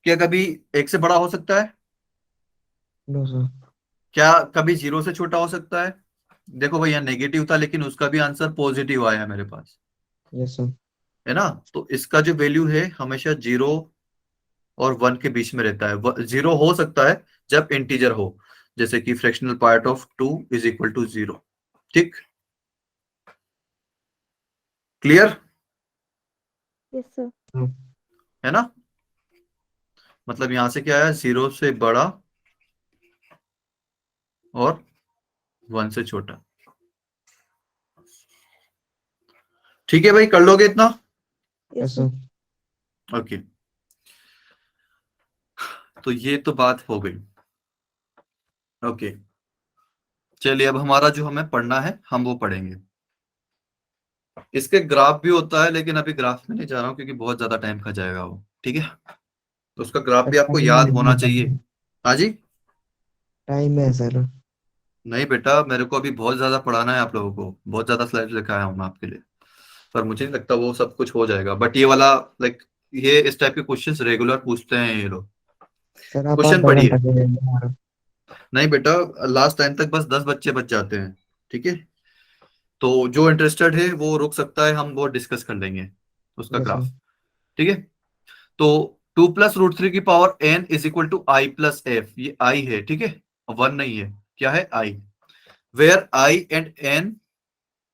A: क्या कभी एक से बड़ा हो सकता है?
B: No, sir.
A: क्या कभी 0 से छोटा हो सकता है? देखो भाई, यहाँ नेगेटिव था लेकिन उसका भी आंसर पॉजिटिव आया मेरे पास,
B: Yes, sir.
A: है ना? तो इसका जो वैल्यू है हमेशा 0 और 1 के बीच में रहता है। 0 हो सकता है जब इंटीजर हो, जैसे कि fractional part of 2 is equal to 0। ठीक, क्लियर
C: Yes, sir.
A: है ना? मतलब यहां से क्या है? 0 से बड़ा और 1 से छोटा। ठीक है भाई, कर लोगे इतना?
C: Yes,
B: Yes,
C: sir.
B: sir.
A: Okay, तो ये तो बात हो गई। ओके, चलिए अब हमारा जो हमें पढ़ना है हम वो पढ़ेंगे। इसके ग्राफ भी होता है, लेकिन अभी ग्राफ में नहीं जा रहा हूँ क्योंकि बहुत ज्यादा टाइम खा जाएगा वो। ठीक है, तो उसका ग्राफ भी आपको
B: टाइम
A: याद होना चाहिए।
B: मैनेजमेंट।
A: हाँ जी,
B: टाइम है सर।
A: नहीं बेटा, मेरे को अभी बहुत ज्यादा पढ़ाना है आप लोगों को, बहुत ज्यादा स्लाइड लेकर आया हूँ मैं आपके लिए, पर मुझे नहीं लगता वो सब कुछ हो जाएगा। बट ये वाला लाइक ये इस टाइप के क्वेश्चंस रेगुलर पूछते हैं ये लोग।
B: सर आप
A: क्वेश्चन
B: आधा
A: पढ़िए।
B: घंटा दे देंगे हमारा।
A: नहीं बेटा, लास्ट टाइम तक बस 10 बच्चे बच जाते हैं, ठीक है। तो जो इंटरेस्टेड है वो रुक सकता है, हम वो डिस्कस कर लेंगे उसका
B: यस सर।
A: ग्राफ, ठीक है। तो 2 + √3 की power n is equal to I plus F, ये आई है, ठीक है, वन नहीं है, क्या है, I. Where I and N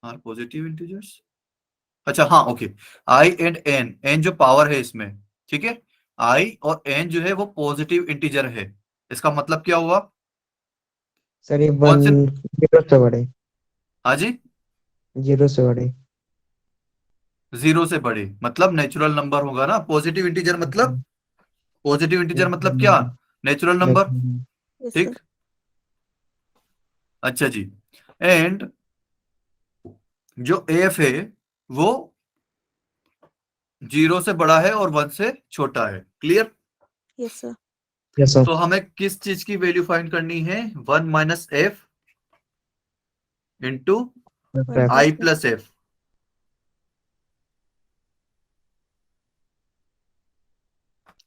A: are positive integers. अच्छा हाँ, okay. I and N, N जो पावर है इसमें, ठीक है, आई और एन जो है वो पॉजिटिव इंटीजर है। इसका मतलब क्या हुआ,
B: सर ये
A: कौन
B: 1
A: से,
B: 0 से बड़े,
A: हाँ जी,
B: 0 से बड़े।
A: 0 से बड़े मतलब नेचुरल नंबर होगा ना। पॉजिटिव इंटीजर मतलब, पॉजिटिव इंटीजर मतलब क्या, नेचुरल नंबर,
C: यस
A: ठीक।
C: सर।
A: अच्छा जी। एंड जो एफ है वो 0 से बड़ा है और 1 से छोटा है, clear.
C: Yes sir.
B: Yes sir.
A: तो हमें किस चीज की वैल्यू फाइंड करनी है, 1 - f into I plus F,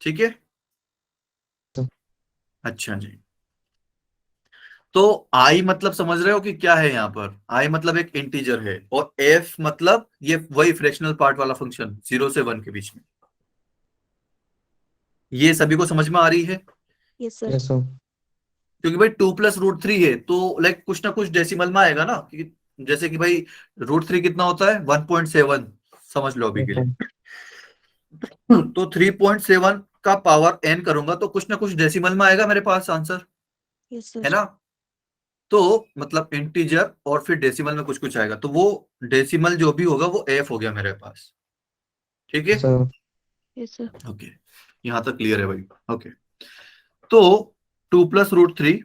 A: ठीक है। अच्छा जी। तो आई मतलब समझ रहे हो कि क्या है यहाँ पर, आई मतलब एक इंटीजर है, और एफ मतलब ये वही फ्रैक्शनल पार्ट वाला फंक्शन 0 से 1 के बीच में। ये सभी को समझ में आ रही है,
C: यस सर।
B: Yes sir.
A: क्योंकि भाई 2 + √3 है तो लाइक कुछ ना कुछ डेसिमल में आएगा ना, जैसे कि भाई √3 कितना होता है, 1.7, समझ लो अभी
B: यस
A: के
B: सर।
A: लिए। तो 3.7 का पावर n करूंगा तो कुछ ना कुछ डेसिमल में आएगा मेरे पास आंसर,
C: यस
A: है
C: सर।
A: ना। तो मतलब इंटीजर और फिर डेसिमल में कुछ कुछ आएगा, तो वो डेसिमल जो भी होगा वो f हो गया मेरे पास, ठीक है।
B: Yes sir.
C: Yes sir.
A: Okay, यहां तक क्लियर है भाई। ओके, तो 2 + √3,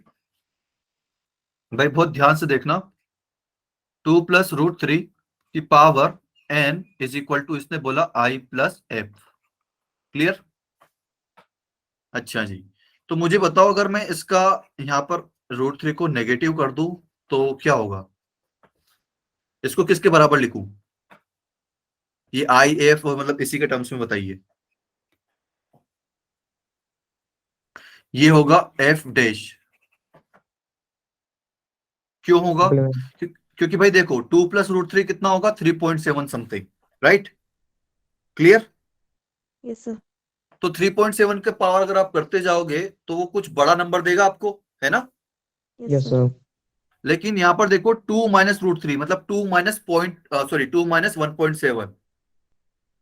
A: भाई बहुत ध्यान से देखना, 2 + √3 की power n is equal to, इसने बोला i प्लस एफ, क्लियर। अच्छा जी। तो मुझे बताओ अगर मैं इसका यहाँ पर √3 को नेगेटिव कर दूं तो क्या होगा, इसको किसके बराबर लिखूं, ये आई एफ मतलब इसी के टर्म्स में बताइए। ये होगा एफ डैश, क्यों होगा, क्योंकि भाई देखो 2 + √3 कितना होगा, 3.7 something, right, clear.
C: Yes sir.
A: तो 3.7 के पावर अगर आप करते जाओगे तो वो कुछ बड़ा नंबर देगा आपको, है ना।
C: Yes
B: yes
C: sir.
B: सर।
A: लेकिन यहाँ पर देखो 2 - √3 मतलब 2 माइनस पॉइंट, सॉरी 2 - 1.7,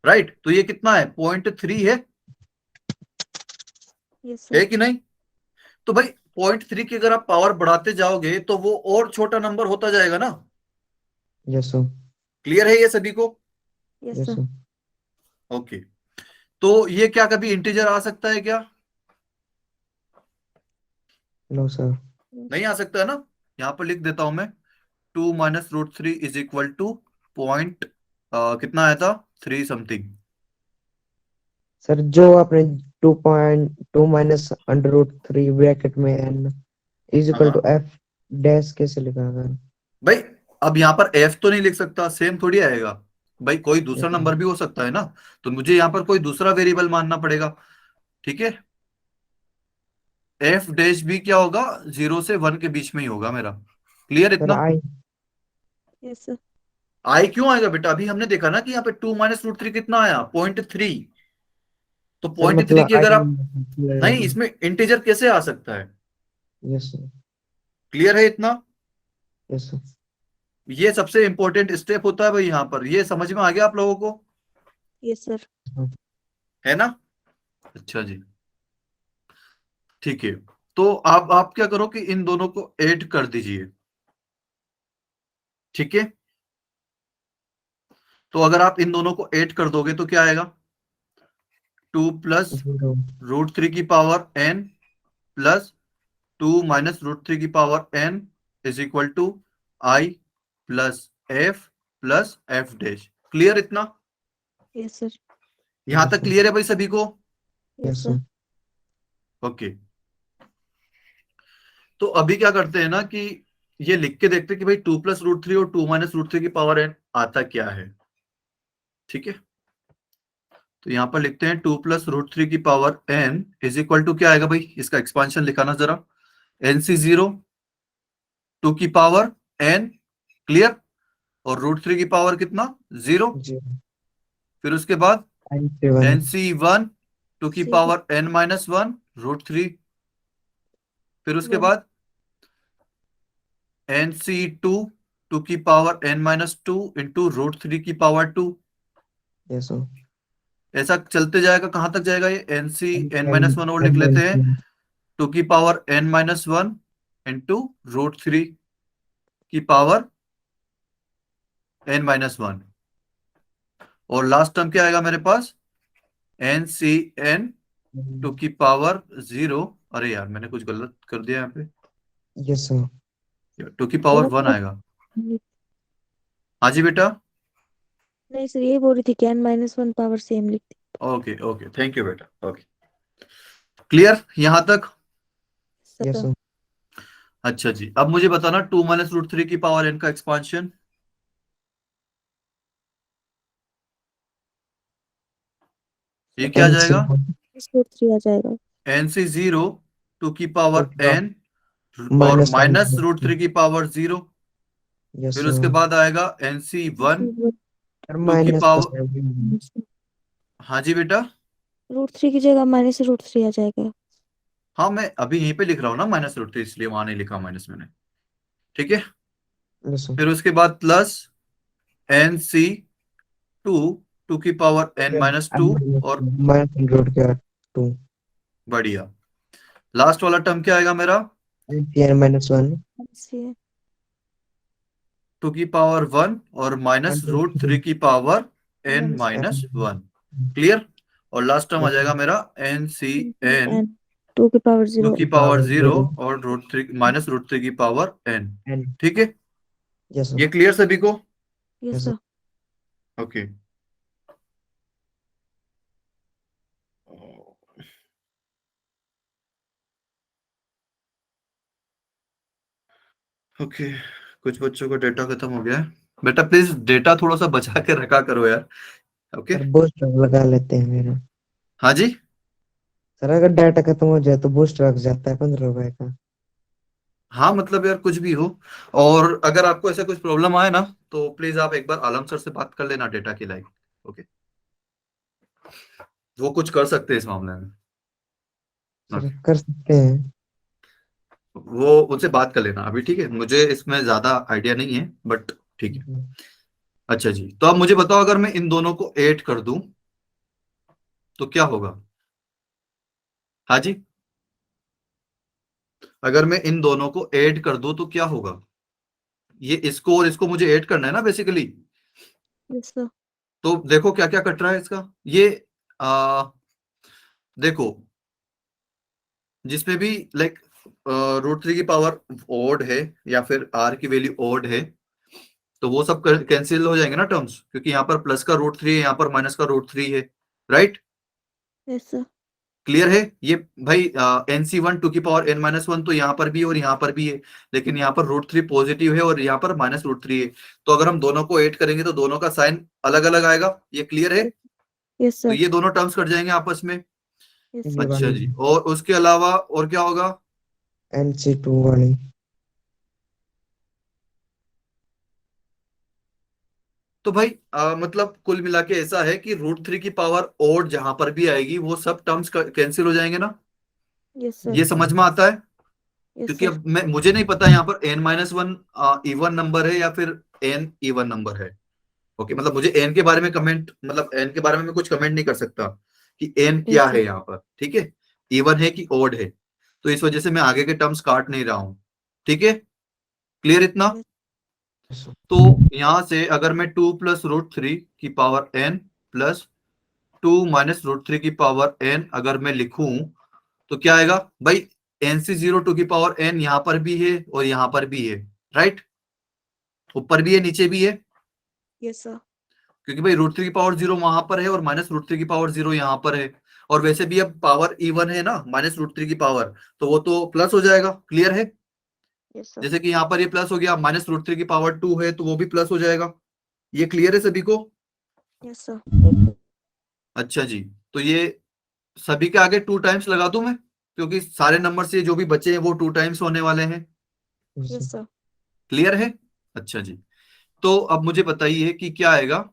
A: राइट। तो ये कितना है, 0.3
C: यस
A: है
C: सर।
A: कि नहीं। तो भाई 0.3 की अगर आप पावर बढ़ाते जाओगे तो वो और छोटा नंबर होता जाएगा ना,
B: यस सर।
A: क्लियर है ये सभी को।
C: Yes
B: yes
C: sir.
B: Sir.
A: Okay, तो ये क्या कभी इंटीजर आ सकता है क्या,
B: नो सर।
A: नहीं आ सकता है ना। यहाँ पर लिख देता हूं मैं, 2 - √3 इज इक्वल टू पॉइंट, कितना आया था, 3 समथिंग।
B: सर जो आपने 2.2 माइनस अंडर रूट 3 ब्रैकेट में n इज इक्वल
A: हाँ
B: टू f डैश कैसे लिखा सर?
A: भाई, अब यहाँ पर एफ तो नहीं लिख सकता, सेम थोड़ी आएगा, भाई कोई दूसरा
B: यस सर।
A: नंबर भी हो सकता है ना, तो मुझे यहाँ पर कोई दूसरा वेरिएबल मानना पड़ेगा, ठीक है। एफ डैश भी क्या होगा, 0 से 1 के बीच में ही होगा मेरा, क्लियर
B: सर
A: इतना।
B: आई।
C: Yes sir.
A: आई क्यों आएगा बेटा, अभी हमने देखा ना कि यहाँ पे 2 - √3 कितना आया, 0.3। तो
B: सर
A: 0.3
B: मतलब
A: की अगर
B: आई।
A: आप, नहीं इसमें इंटीजर कैसे आ सकता है,
B: यस सर।
A: क्लियर है इतना।
B: Yes sir.
A: ये सबसे इंपॉर्टेंट स्टेप होता है भाई, यहाँ पर ये समझ में आ गया आप लोगों को,
C: यस सर।
A: है ना। अच्छा जी, ठीक है। तो आप क्या करो कि इन दोनों को ऐड कर दीजिए, ठीक है। तो अगर आप इन दोनों को ऐड कर दोगे तो क्या आएगा, 2 +
B: जीरो।
A: √3 की पावर n प्लस 2 - √3 की power n is equal to I plus F plus F dash, clear इतना।
C: Yes sir.
A: यहां
B: यस
A: तक
B: सर।
A: क्लियर है भाई सभी को।
C: Yes
B: yes
C: sir.
B: Sir.
A: Okay, तो अभी क्या करते हैं ना कि ये लिख के देखते हैं कि भाई 2 प्लस रूट थ्री और 2 माइनस रूट थ्री की पावर n आता क्या है। ठीक है, तो यहाँ पर लिखते हैं 2 प्लस रूट थ्री की power n is equal to क्या आएगा भाई, इसका एक्सपांशन लिखाना जरा, nc0 2 की पावर n, क्लियर, और रूट थ्री की पावर कितना 0,
B: जी
A: फिर उसके बाद
B: NC1
A: nc1 2 की
C: C1
A: power n minus one root three, फिर उसके
C: One.
A: बाद nc2 2 की power n minus two into root three की पावर 2।
B: यस सर
A: ऐसा चलते जाएगा, कहां तक जाएगा ये, nc n माइनस वन और लिख लेते हैं 2 की power n minus one into root three की पावर n माइनस वन, और लास्ट टर्म क्या आएगा मेरे पास, ncn 2 की पावर 0, अरे यार मैंने कुछ गलत कर दिया यहाँ पे,
B: यस सर
A: 2 की पावर 1 आएगा। हाँ जी बेटा,
C: नहीं सर, यही बोल रही थी कि n-1 पावर सेम लिखती।
A: ओके ओके, थैंक यू बेटा, ओके, क्लियर यहां तक।
B: यस
C: सर
B: सर
A: अच्छा जी, अब मुझे बताना 2 माइनस रूट थ्री की पावर n का एक्सपांशन, ये क्या आ जाएगा,
C: √3 आ जाएगा।
A: nc0 2 की पावर n और
B: माइनस
A: माइनस रूट थ्री की पावर 0,
B: यस
A: फिर उसके
B: सर
A: बाद आएगा nc1
B: सर
A: 2 की
B: माइनस
A: पावर, हाँ जी बेटा,
C: √3 की जगह -√3 आ जाएगा।
A: हाँ मैं अभी यहीं पे लिख रहा हूँ ना माइनस रूट थ्री, इसलिए वहां नहीं लिखा माइनस मैंने, ठीक है,
B: यस सर
A: फिर उसके बाद प्लस nc2 2 की पावर n माइनस टू, और
B: माइनस रूट के 2
A: बढ़िया, लास्ट वाला टर्म क्या आएगा मेरा,
B: NCn -1
C: इसलिए
A: 2 की पावर 1 और माइनस रूट थ्री की power n minus one, clear, और लास्ट टर्म आ जाएगा मेरा ncn
C: n 2 की पावर
A: 2
C: 0
A: की पावर 0 और root three minus root three की पावर n, ठीक है,
B: यस सर
A: ये क्लियर सभी को,
C: यस सर।
A: ओके ओके, कुछ बच्चों का डेटा खत्म हो गया है, बेटा प्लीज डेटा थोड़ा सा बचा के रखा करो यार, ओके,
B: सर बूस्ट लगा लेते हैं मेरा
A: हाँ जी,
B: सर अगर डाटा खत्म हो जाए तो बूस्ट रख जाता है 15 रुपए का
A: हाँ मतलब यार कुछ भी हो, और अगर आपको ऐसा कुछ प्रॉब्लम आए ना तो प्लीज आप एक बार आलम सर से बात कर लेना डेटा की लाइक, ओके, वो कुछ कर सकते हैं इस मामले में,
B: सर
A: ओके,
B: कर सकते हैं
A: वो उनसे बात कर लेना अभी, ठीक है, मुझे इसमें ज्यादा आइडिया नहीं है बट ठीक है। अच्छा जी, तो अब मुझे बताओ अगर मैं इन दोनों को ऐड कर दूं तो क्या होगा, हाँ जी, अगर मैं इन दोनों को ऐड कर दूं तो क्या होगा, ये इसको और इसको मुझे ऐड करना है ना बेसिकली,
C: यस सर।
A: तो देखो क्या क्या कट रहा है इसका, ये आ, देखो जिसमें भी लाइक रूट थ्री की पावर ओड है या फिर आर की वैल्यू ओड है तो वो सब कैंसिल हो जाएंगे ना टर्म्स, क्योंकि यहाँ पर प्लस का रूट थ्री है, यहाँ पर माइनस का रूट थ्री है, राइट,
C: यस सर।
A: क्लियर है ये भाई, nc1 2 की पावर n माइनस वन तो यहाँ पर भी है और यहाँ पर भी है, लेकिन यहाँ पर रूट थ्री पॉजिटिव है और यहाँ पर माइनस रूट थ्री है, तो अगर हम दोनों को ऐड करेंगे तो दोनों का साइन अलग अलग आएगा, ये क्लियर है,
C: यस
A: तो
C: सर।
A: ये दोनों टर्म्स कट जाएंगे आपस में।
C: यस
B: ये
C: सर।
A: अच्छा
B: वाली
A: जी, और उसके अलावा और क्या होगा,
B: NC2 वाली
A: तो भाई मतलब कुल मिला के ऐसा है कि रूट थ्री की पावर ओड जहां पर भी आएगी वो सब टर्म्स कैंसिल हो जाएंगे ना,
C: यस सर।
A: ये समझ में आता है,
C: यस
A: क्योंकि
C: सर।
A: अब मैं मुझे नहीं पता यहाँ पर n minus one even number है या फिर n इवन नंबर है, ओके, मतलब मुझे n के बारे में कमेंट, मतलब n के बारे में मैं कुछ कमेंट नहीं कर सकता कि n क्या
C: यस
A: है
C: सर।
A: यहाँ पर, ठीक है, इवन है कि ओड है, तो इस वजह से मैं आगे के टर्म्स काट नहीं रहा हूँ, ठीक है, क्लियर इतना, तो यहां से अगर मैं 2 प्लस रूट थ्री की power n plus 2 minus root three की पावर n अगर मैं लिखूं तो क्या आएगा भाई, nc0 2 की पावर n यहां पर भी है और यहां पर भी है, राइट, ऊपर भी है नीचे भी है,
C: यस सर।
A: क्योंकि भाई रूट थ्री की पावर 0 वहां पर है और माइनस रूट थ्री की पावर 0 यहां पर है, और वैसे भी अब पावर इवन है ना माइनस रूट थ्री की पावर, तो वो तो प्लस हो जाएगा, क्लियर है,
C: यस सर।
A: जैसे कि यहाँ पर ये प्लस हो गया, -√3 की पावर 2 है तो वो भी प्लस हो जाएगा। ये क्लियर है सभी को?
C: Yes sir.
A: अच्छा जी, तो ये सभी के आगे 2 टाइम्स लगा दूं मैं, क्योंकि सारे नंबर से जो भी बचे हैं वो 2 टाइम्स होने वाले हैं।
C: Yes sir.
A: क्लियर है? अच्छा जी, तो अब मुझे बताइए कि क्या आएगा।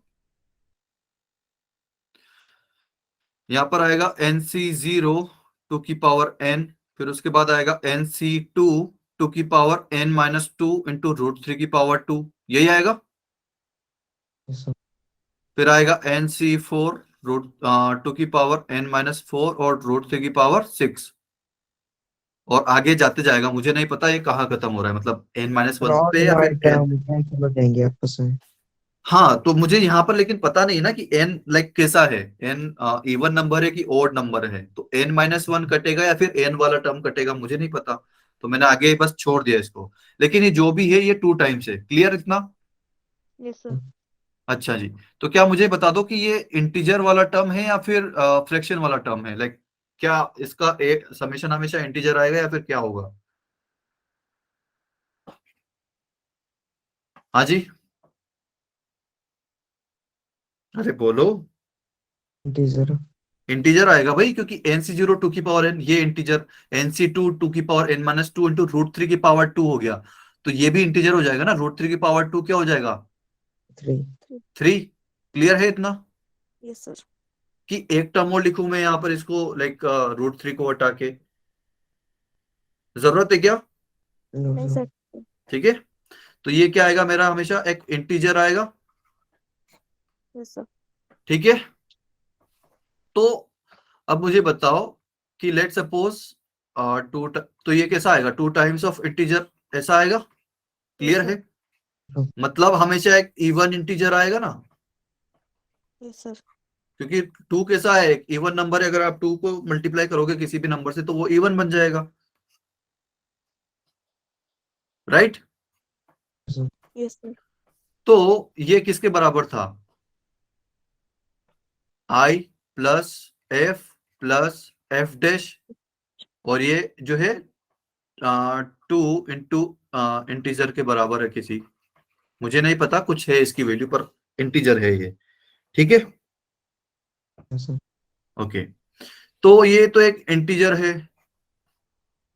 A: यहाँ पर आएगा NC0 टू की पावर n, फिर उसके बाद आएगा NC2 टू की पावर n-2 इंटू √3 की पावर 2, यही आएगा।
B: Yes, sir.
A: फिर आएगा NC4 टू की पावर n-4 और √3 की पावर 6, और आगे जाते जाएगा। मुझे नहीं पता ये कहाँ खत्म हो रहा है, मतलब n-1
B: और
A: पे या
B: डिवाइड
A: फिर n।
B: कैंसिल हो जाएंगे आपस में।
A: हाँ, तो मुझे यहाँ पर लेकिन पता नहीं ना कि n लाइक कैसा है, n इवन नंबर है कि ओड नंबर है, तो n-1 कटेगा या फिर n वाला टर्म कटेगा, मुझे नहीं पता, तो मैंने आगे बस छोड़ दिया इसको। लेकिन ये जो भी है ये 2 टाइम्स है। क्लियर इतना?
C: Yes sir.
A: अच्छा जी, तो क्या मुझे बता दो कि ये इंटीजर वाला टर्म है या फिर फ्रैक्शन वाला टर्म है, लाइक क्या इसका एक समेशन हमेशा इंटीजर आएगा या फिर क्या होगा? हाँ जी, अरे बोलो।
B: इंटीजर।
A: इंटीजर आएगा भाई, क्योंकि NC0 टू की पावर n, ये इंटीजर, NC2 टू की पावर n-2 इंटू √3 की पावर 2 हो गया, तो ये भी इंटीजर हो जाएगा ना। √3 की पावर 2 क्या हो जाएगा?
B: 3।
A: 3। क्लियर है इतना?
C: Yes sir.
A: कि एक टर्म और लिखूं मैं यहाँ पर इसको, लाइक √3 को हटा के, जरूरत है क्या?
B: नो
C: नहीं
B: सर।
C: सर।
A: ठीक है, तो ये क्या आएगा मेरा, हमेशा एक इंटीजर आएगा।
C: Yes sir.
A: ठीक है, तो अब मुझे बताओ कि लेट सपोज टू, तो ये कैसा आएगा, 2 टाइम्स ऑफ इंटीजर, ऐसा आएगा। Clear
C: sir.
A: है? मतलब हमेशा एक इवन इंटीजर आएगा ना,
C: यस सर।
A: क्योंकि 2 कैसा है, एक इवन नंबर है, अगर आप 2 को मल्टीप्लाई करोगे किसी भी नंबर से तो वो इवन बन जाएगा, राइट?
C: Yes sir.
A: तो ये किसके बराबर था? I plus F plus F dash, और ये जो है 2 इंटू इंटीजर के बराबर है किसी, मुझे नहीं पता, कुछ है इसकी वैल्यू पर इंटीजर है ये। ठीक है, ओके, तो ये तो एक इंटीजर है,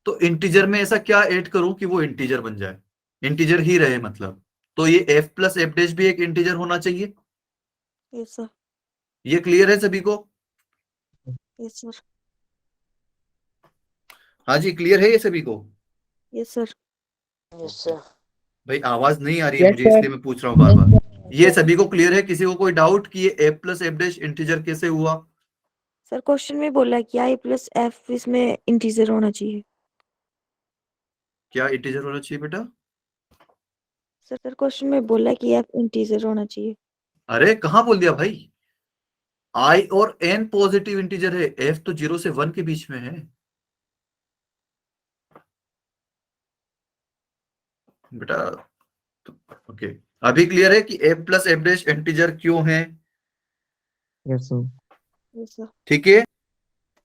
A: तो इंटीजर में ऐसा क्या ऐड करूं कि वो इंटीजर बन जाए, इंटीजर ही रहे मतलब, तो ये F प्लस F डैश भी एक इंटीजर होना चाहिए।
C: Yes sir.
A: ये क्लियर है सभी को?
C: Yes sir.
A: हाँ जी, क्लियर है ये सभी को?
C: Yes sir.
E: Yes, sir.
A: भाई आवाज नहीं आ रही है
B: Yes,
A: मुझे,
B: sir.
A: इसलिए मैं पूछ रहा हूँ बार बार। ये सभी को क्लियर है? किसी को कोई डाउट कि ये F plus F dash integer कैसे हुआ?
C: सर क्वेश्चन में बोला कि आई प्लस एफ इसमें इंटीजर होना चाहिए।
A: क्या इंटीजर होना चाहिए बेटा?
C: सर क्वेश्चन में बोला कि एफ इंटीजर होना चाहिए।
A: अरे कहाँ बोल दिया भाई, I और N पॉजिटिव इंटीजर है, F तो 0 से 1 के बीच में है बेटा। ओके, अभी क्लियर है कि F plus F dash integer क्यों है?
B: Yes sir.
C: Yes sir.
A: ठीक है,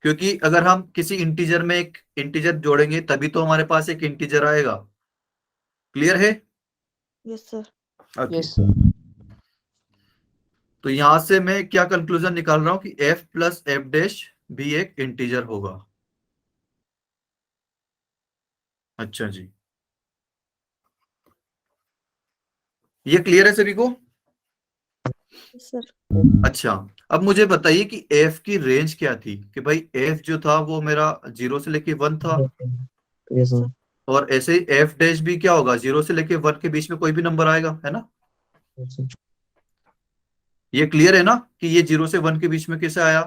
A: क्योंकि अगर हम किसी इंटीजर में एक इंटीजर जोड़ेंगे तभी तो हमारे पास एक इंटीजर आएगा। क्लियर है?
C: Yes sir.
A: Okay,
E: Yes, sir.
A: तो यहां से मैं क्या कंक्लूजन निकाल रहा हूं कि F प्लस F डैश भी एक इंटीजर होगा। अच्छा जी, ये क्लियर है सभी को?
C: Yes sir.
A: अच्छा, अब मुझे बताइए कि F की रेंज क्या थी, कि भाई F जो था वो मेरा 0 से लेके 1 था,
B: यस सर।
A: और ऐसे ही F डैश भी क्या होगा, 0 से लेके 1 के बीच में कोई भी नंबर आएगा, है ना?
B: Yes sir.
A: ये क्लियर है ना कि ये 0 से 1 के बीच में कैसे आया?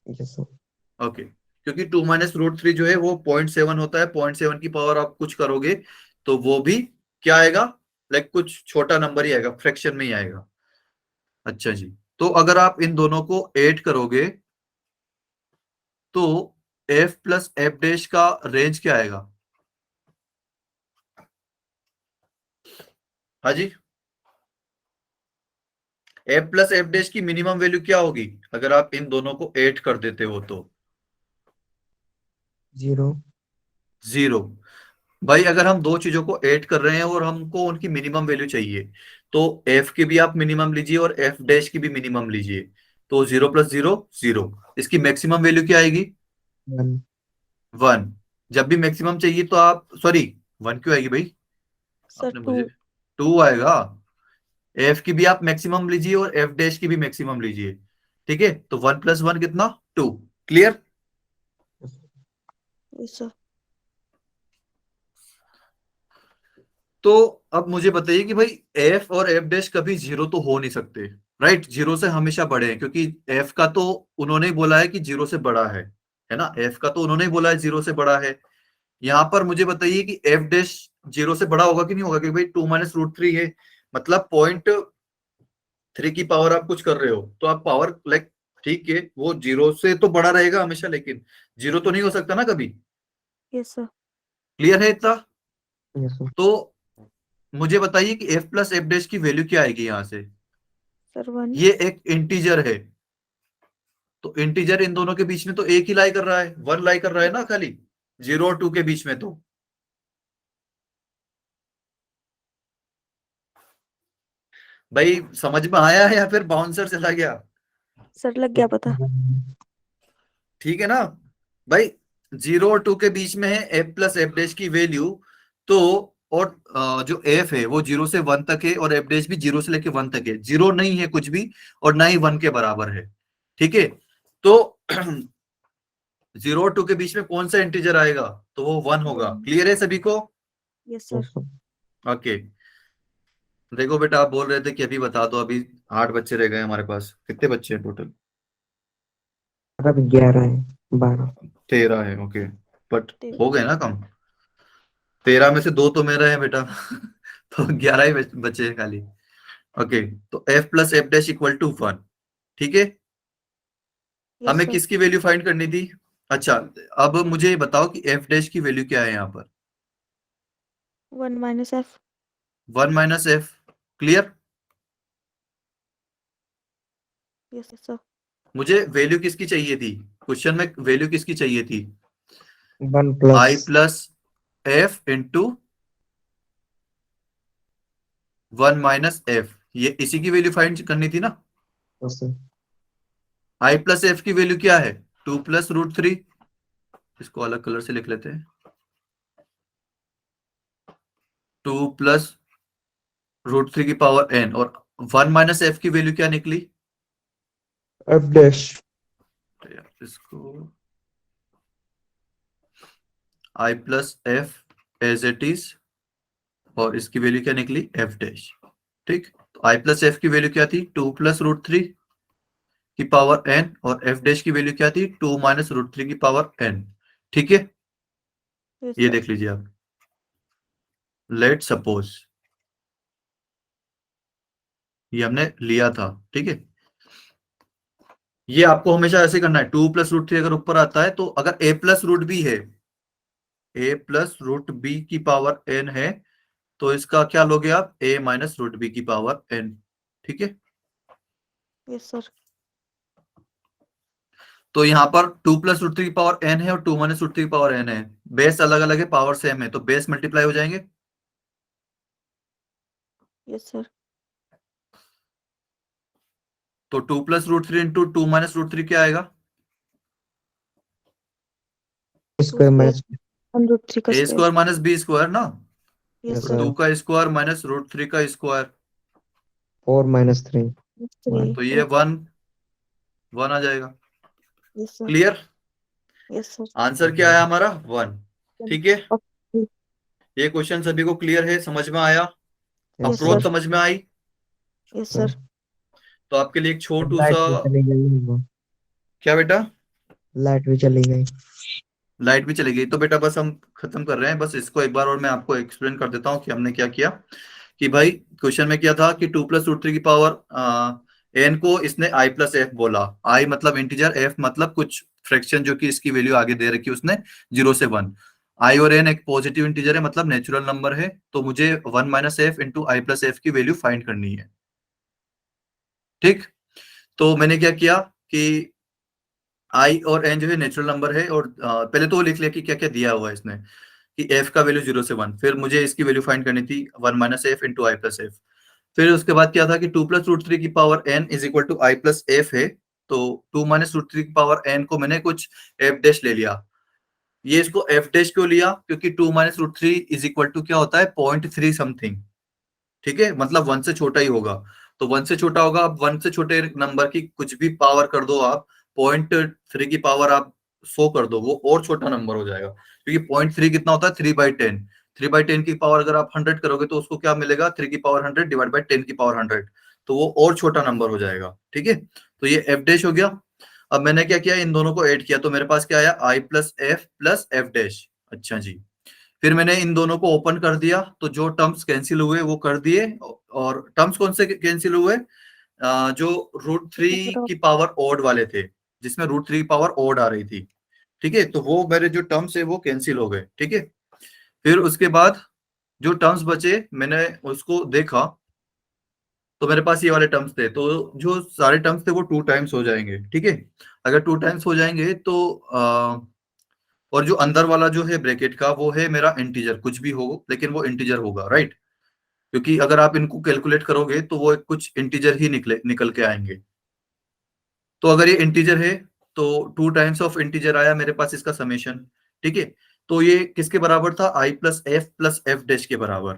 B: Yes sir.
A: ओके, क्योंकि 2 माइनस √3 जो है वो 0.7 होता है, 0.7 की पावर आप कुछ करोगे तो वो भी क्या आएगा, लाइक कुछ छोटा नंबर ही आएगा, फ्रैक्शन में ही आएगा। अच्छा जी, तो अगर आप इन दोनों को ऐड करोगे तो F प्लस F डैश का रेंज क्या आएगा? हाँ जी, F प्लस F डैश की मिनिमम वैल्यू क्या होगी अगर आप इन दोनों को ऐड कर देते हो तो?
B: 0।
A: 0। भाई अगर हम दो चीजों को ऐड कर रहे हैं और हमको उनकी मिनिमम वैल्यू चाहिए, तो एफ की भी आप मिनिमम लीजिए और एफ डैश की भी मिनिमम लीजिए। तो 0 + 0 0, इसकी मैक्सिमम वैल्यू क्या आएगी?
B: 1
A: 1। जब भी मैक्सिमम चाहिए तो आप, सॉरी 1 क्यों आएगी भाई?
C: सर
A: आपने
C: 2।
A: मुझे 2 आएगा। एफ की भी आप मैक्सिमम लीजिए और एफ डैश की भी मैक्सिमम लीजिए। ठीक है, तो 1 + 1 कितना? 2। क्लियर?
C: Yes sir.
A: तो अब मुझे बताइए कि भाई एफ और एफ डैश कभी जीरो तो हो नहीं सकते, राइट? जीरो से हमेशा बड़े हैं, क्योंकि एफ का तो उन्होंने ही बोला है कि जीरो से बड़ा है ना? एफ का तो उन्होंने ही बोला है जीरो से बड़ा है। यहाँ पर मुझे बताइए कि एफ डैश जीरो से बड़ा होगा कि नहीं होगा? क्योंकि भाई 2 - √3 है, मतलब 0.3 की पावर आप कुछ कर रहे हो तो आप पावर लाइक, ठीक है वो जीरो से तो बड़ा रहेगा हमेशा, लेकिन जीरो तो नहीं हो सकता ना कभी।
C: Yes sir.
A: क्लियर है इतना?
B: yes sir.
A: तो मुझे बताइए कि एफ प्लस एफ डैश की वैल्यू क्या आएगी यहाँ से?
C: सर 1।
A: ये एक इंटीजर है, तो इंटीजर इन दोनों के बीच में तो एक ही लाई कर रहा है, 1 लाई कर रहा है ना खाली, 0 और 2 के बीच में। तो भाई समझ में आया है या फिर बाउंसर चला गया?
C: सर लग गया पता।
A: ठीक है ना भाई? 0 और 2 के बीच में है एफ प्लस एफ डैश की वैल्यू। तो और जो एफ है वो 0 से 1 तक है और एफ डैश भी 0 से लेके 1 तक है, जीरो नहीं है कुछ भी और ना ही 1 के बराबर है। ठीक है, तो 0 और 2 के बीच में कौन सा इंटीजर आएगा? तो वो 1 होगा। क्लियर है सभी को?
C: Yes sir.
B: yes sir.
A: Okay, देखो बेटा आप बोल रहे थे कि अभी बता दो, अभी 8 बच्चे रह गए हमारे पास। कितने बच्चे हैं टोटल?
B: अब 11 है 12
A: 13 है, ओके। बट
C: ते-
A: हो गए ना कम? 13 में से 2 तो मेरा है बेटा तो 11 ही बचे हैं खाली। ओके, तो F plus F dash equal to 1। ठीक है,
C: यस
A: हमें
C: सर।
A: किसकी वैल्यू फाइंड करनी थी? अच्छा, अब मुझे ये बताओ कि एफ डैश की वैल्यू क्या है यहाँ पर?
C: 1 - F।
A: 1 - F। Clear?
C: Yes sir.
A: मुझे वैल्यू किसकी चाहिए थी? क्वेश्चन में वैल्यू किसकी चाहिए थी?
B: 1 plus
A: आई प्लस एफ इंटू 1 - F, ये इसी की वैल्यू फाइंड करनी थी ना?
B: yes sir.
A: आई प्लस एफ की वैल्यू क्या है? 2 + √3। इसको अलग कलर से लिख लेते हैं। 2 + √3 की पावर n, और 1 - F की वैल्यू क्या निकली?
B: F dash
A: तो यार इसको I plus F as it is, और इसकी वैल्यू क्या निकली? F dash. ठीक, तो आई प्लस एफ की वैल्यू क्या थी? 2 + √3 की पावर n, और एफ डैश की वैल्यू क्या थी? 2 - √3 की पावर n। ठीक है,
C: यस
A: ये
C: सर।
A: देख लीजिए आप। लेट सपोज ये हमने लिया था, ठीक है? ये आपको हमेशा ऐसे करना है। 2 + √3 अगर ऊपर आता है तो अगर a प्लस रूट बी है, a+√b की पावर n है, तो इसका क्या लोगे आप? a - √b की पावर n। ठीक है,
C: यस सर।
A: तो यहाँ पर 2 + √3 की पावर n है और 2 - √3 की पावर n है। बेस अलग अलग है, पावर सेम है, तो बेस मल्टीप्लाई हो जाएंगे।
C: Yes sir.
A: तो 2 + √3 इंटू 2 - √3 क्या आएगा?
B: square minus
C: 1√3 का
A: a
C: स्क्वायर।
A: स्क्वायर माइनस बी स्क्वायर ना?
C: यस
B: yes
A: तो
C: सर।
B: sir.
A: 2 का स्क्वायर माइनस √3 का स्क्वायर,
B: 4 minus 3
C: 3।
A: तो ये 1 आ जाएगा।
C: Yes sir.
A: Clear?
C: Yes sir.
A: Answer क्या है हमारा? 1। ठीक है,
C: ओके।
A: ये क्वेश्चन सभी को क्लियर है, समझ में आया?
B: yes
C: yes
B: sir.
A: Approach
C: sir.
A: समझ में आई?
C: Yes sir.
A: तो आपके लिए एक छोटू सा,
B: लाइट भी चली गई वो
A: क्या बेटा?
B: लाइट भी चली गई
A: लाइट भी चली गई? तो बेटा बस हम खत्म कर रहे हैं, बस इसको एक बार और मैं आपको एक्सप्लेन कर देता हूँ कि हमने क्या किया। कि भाई क्वेश्चन में क्या था कि 2 + √3 की पावर एन को इसने आई प्लस एफ बोला। आई मतलब इंटीजर, एफ मतलब कुछ फ्रैक्शन जो कि इसकी वैल्यू आगे दे रखी है उसने 0 से 1। आई और एन एक पॉजिटिव इंटीजर है, मतलब नेचुरल नंबर है, तो मुझे 1 - F into I plus F की वैल्यू फाइंड करनी है। ठीक, तो मैंने क्या किया कि आई और एन जो है नेचुरल नंबर है, और पहले तो वो लिख लिया कि क्या क्या दिया हुआ है इसने। कि f का वैल्यू 0 से 1, फिर मुझे इसकी वैल्यू फाइंड करनी थी 1 minus F into I plus F. फिर उसके बाद क्या था कि 2 प्लस रूट थ्री की power n is equal to I plus F है, तो 2 माइनस रूट थ्री की पावर n को मैंने कुछ f डैश ले लिया। ये इसको f डैश क्यों लिया, क्योंकि 2 minus root three is equal to क्या होता है 0.3 समथिंग, ठीक है, मतलब 1 से छोटा ही होगा। तो 1 से छोटा होगा, अब 1 से छोटे नंबर की कुछ भी पावर कर दो आप, 0.3 की पावर आप 100 कर दो, वो और छोटा नंबर हो जाएगा, क्योंकि 0.3 कितना होता है 3/10। 3/10 की पावर अगर आप 100 करोगे तो उसको क्या मिलेगा 3 की पावर 100 डिवाइड बाई 10 की पावर 100, तो वो और छोटा नंबर हो जाएगा, ठीक है। तो ये एफ डैश हो गया। अब मैंने क्या किया, इन दोनों को ऐड किया, तो मेरे पास क्या आया आई प्लस एफ डैश। अच्छा जी, फिर मैंने इन दोनों को ओपन कर दिया, तो जो टर्म्स कैंसिल हुए वो कर दिए। और टर्म्स कौन से कैंसिल हुए, जो √3 की पावर ओड वाले थे, जिसमें √3 की पावर ओड आ रही थी, ठीक है, तो वो मेरे जो टर्म्स है वो कैंसिल हो गए, ठीक है। फिर उसके बाद जो टर्म्स बचे मैंने उसको देखा, तो मेरे पास ये वाले टर्म्स थे, तो जो सारे टर्म्स थे वो 2 टाइम्स हो जाएंगे, ठीक है। अगर 2 टाइम्स हो जाएंगे तो और जो अंदर वाला जो है ब्रैकेट का वो है मेरा इंटीजर, कुछ भी हो लेकिन वो इंटीजर होगा, राइट, क्योंकि अगर आप इनको कैलकुलेट करोगे तो वो कुछ इंटीजर ही निकल के आएंगे। तो अगर ये इंटीजर है तो 2 टाइम्स ऑफ इंटीजर आया मेरे पास इसका समेशन, ठीक है। तो ये किसके बराबर था, आई प्लस एफ डैश के बराबर।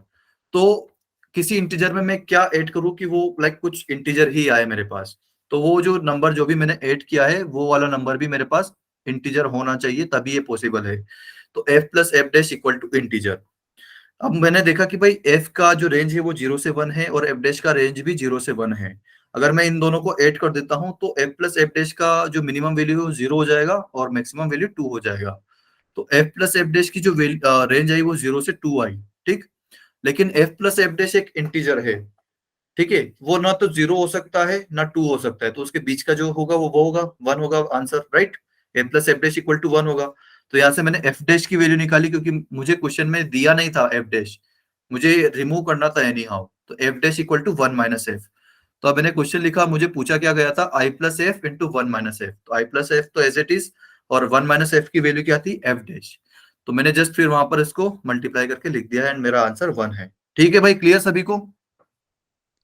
A: तो किसी इंटीजर में मैं क्या ऐड करूं कि वो लाइक कुछ इंटीजर ही आए मेरे पास, तो वो जो नंबर जो भी मैंने ऐड किया है वो वाला नंबर भी मेरे पास इंटीजर होना चाहिए, तभी ये पॉसिबल है। तो F plus F dash equal to integer. अब मैंने देखा कि भाई एफ का जो रेंज है वो 0 से 1 है और एफ डैश का रेंज भी 0 से 1 है। अगर मैं इन दोनों को ऐड कर देता हूं तो एफ प्लस एफ डैश का जो मिनिमम वैल्यू है वो 0 हो जाएगा और मैक्सिमम वैल्यू 2 हो जाएगा। तो एफ प्लस एफ डैश की जो रेंज आई वो 0 से 2 आई, ठीक। लेकिन एफ प्लस एफ डैश एक इंटीजर है, ठीक है, वो ना तो 0 हो सकता है ना 2 हो सकता है, तो उसके बीच का जो होगा वो होगा 1 होगा answer, right. F plus F dash equal to 1 होगा। तो यहाँ से मैंने एफ डैश की वैल्यू निकाली, क्योंकि मुझे क्वेश्चन में दिया नहीं था एफ डैश, मुझे रिमूव करना था एनी हाउ। तो F dash equal to 1 minus F. तो अब मैंने क्वेश्चन लिखा, मुझे पूछा क्या गया था I plus F into 1 minus F, तो आई प्लस एफ तो एज इट इज, और 1 माइनस एफ की वैल्यू क्या थी एफ डैश। तो मैंने जस्ट फिर वहां पर इसको मल्टीप्लाई करके लिख दिया एंड मेरा आंसर 1 है। ठीक है भाई, क्लियर सभी को?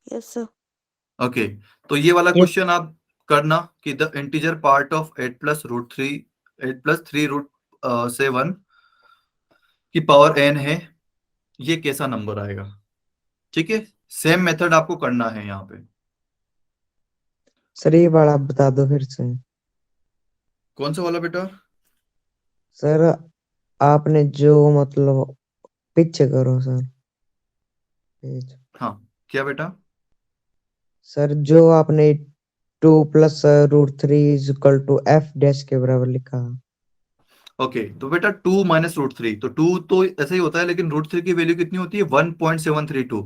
C: Yes sir.
A: ओके, तो ये वाला
B: Yes.
A: क्वेश्चन आप करना कि the integer part of 8 plus root three 8 plus 3 root से 1 की पावर n है, ये कैसा नंबर आएगा, ठीक है। सेम मेथड आपको करना है यहाँ पे।
B: सर ये वाला आप बता दो फिर से।
A: कौन सा वाला बेटा?
B: सर आपने जो मतलब पीछे करो सर पेज।
A: हाँ, क्या बेटा?
B: सर जो आपने 2 plus √3 is equal to F dash के बराबर लिखा।
A: ओके, तो बेटा 2 माइनस रूट थ्री, तो 2 तो ऐसे ही होता है, लेकिन √3 की वैल्यू कितनी होती है 1.732।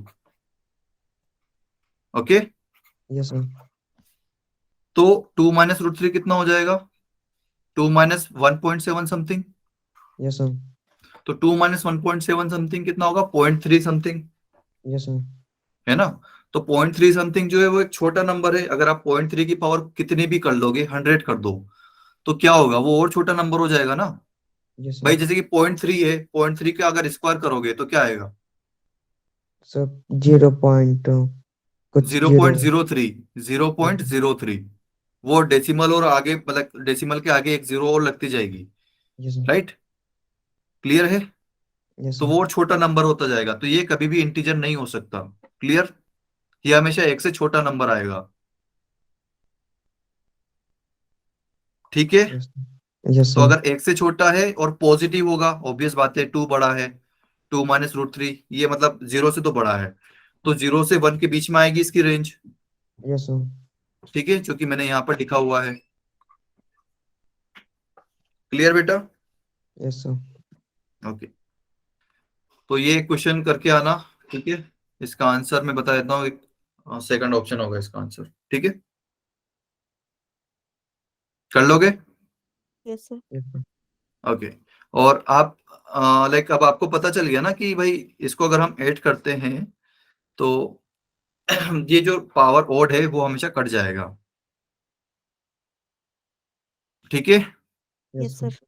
A: Okay,
B: yes sir.
A: तो 2 माइनस √3 कितना हो जाएगा, 2 माइनस 1.7 समथिंग।
B: Yes sir.
A: तो 2 माइनस 1.7 समथिंग कितना होगा 0.3 समथिंग,
B: यस सर।
A: है ना। तो 0.3 समथिंग जो है वो एक छोटा नंबर है, अगर आप 0.3 की पावर कितनी भी कर लोगे 100 कर दो तो क्या होगा, वो और छोटा नंबर हो जाएगा ना।
B: यस
A: भाई
B: सर।
A: जैसे कि 0.3 है, 0.3 का अगर स्क्वायर करोगे तो क्या आएगा
B: सर 0 पॉइंट कुछ
A: 0.03। 0.03, वो डेसिमल और आगे मतलब डेसिमल के आगे एक जीरो और लगती जाएगी,
B: यस सर।
A: राइट, क्लियर है।
B: यस
A: तो
B: सर।
A: वो और छोटा नंबर होता जाएगा, तो ये कभी भी इंटीजर नहीं हो सकता, क्लियर। ये हमेशा एक से छोटा नंबर आएगा, ठीक है।
B: यस यस
A: तो
B: सर।
A: अगर एक से छोटा है और पॉजिटिव होगा, ऑब्वियस बात है 2 बड़ा है, 2 माइनस रूट थ्री, ये मतलब 0 से तो बड़ा है, तो 0 से 1 के बीच में आएगी इसकी रेंज,
B: यस सर।
A: ठीक है, जो कि मैंने यहाँ पर लिखा हुआ है। क्लियर बेटा?
B: Yes sir.
A: ओके, तो ये क्वेश्चन करके आना, ठीक है। इसका आंसर मैं बता देता हूँ, एक सेकंड ऑप्शन होगा इसका आंसर, ठीक है, कर लोगे?
C: Yes sir.
B: Yes sir.
A: Okay, और आप लाइक अब आपको पता चल गया ना कि भाई इसको अगर हम ऐड करते हैं तो ये जो पावर ओड है वो हमेशा कट जाएगा, ठीक है।
B: Yes
C: yes
B: sir.
C: Sir.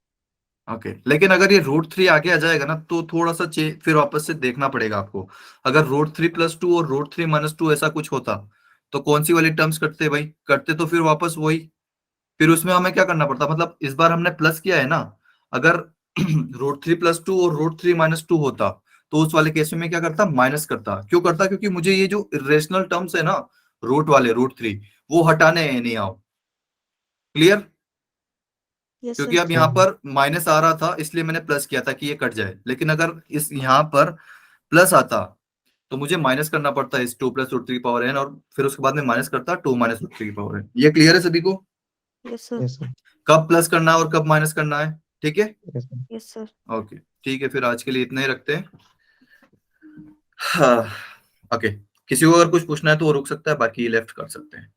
A: Okay लेकिन अगर ये रूट 3 आगे आ जाएगा ना तो थोड़ा सा फिर वापस से देखना पड़ेगा आपको। अगर रूट 3 + 2 और रूट 3 - 2 ऐसा कुछ होता तो कौन सी वाली टर्म्स करते भाई? करते तो फिर वापस वही, फिर उसमें हमें क्या करना पड़ता, मतलब इस बार हमने प्लस किया है ना। अगर रूट 3 + 2 और रूट 3 - 2 होता तो उस वाले केस में मैं क्या करता, माइनस करता। क्यों करता? क्योंकि मुझे ये जो इरेशनल टर्म्स है ना रूट वाले रूट 3 वो हटाने हैं नहीं आओ। क्लियर?
C: यस
A: क्योंकि
C: सर।
A: अब यहाँ पर माइनस आ रहा था इसलिए मैंने प्लस किया था कि ये कट जाए, लेकिन अगर इस यहाँ पर प्लस आता तो मुझे माइनस करना पड़ता है इस 2 + √3 और फिर उसके बाद में माइनस करता 2 - √3 ये क्लियर है सभी को?
C: Yes sir.
B: Yes sir.
A: कब प्लस करना है और कब माइनस करना है, ठीक है?
B: Yes sir.
C: Yes sir.
A: Okay ठीक है, फिर आज के लिए इतना ही रखते हैं। हाँ ओके, किसी को अगर कुछ पूछना है तो वो रुक सकता है, बाकी लेफ्ट कर सकते हैं।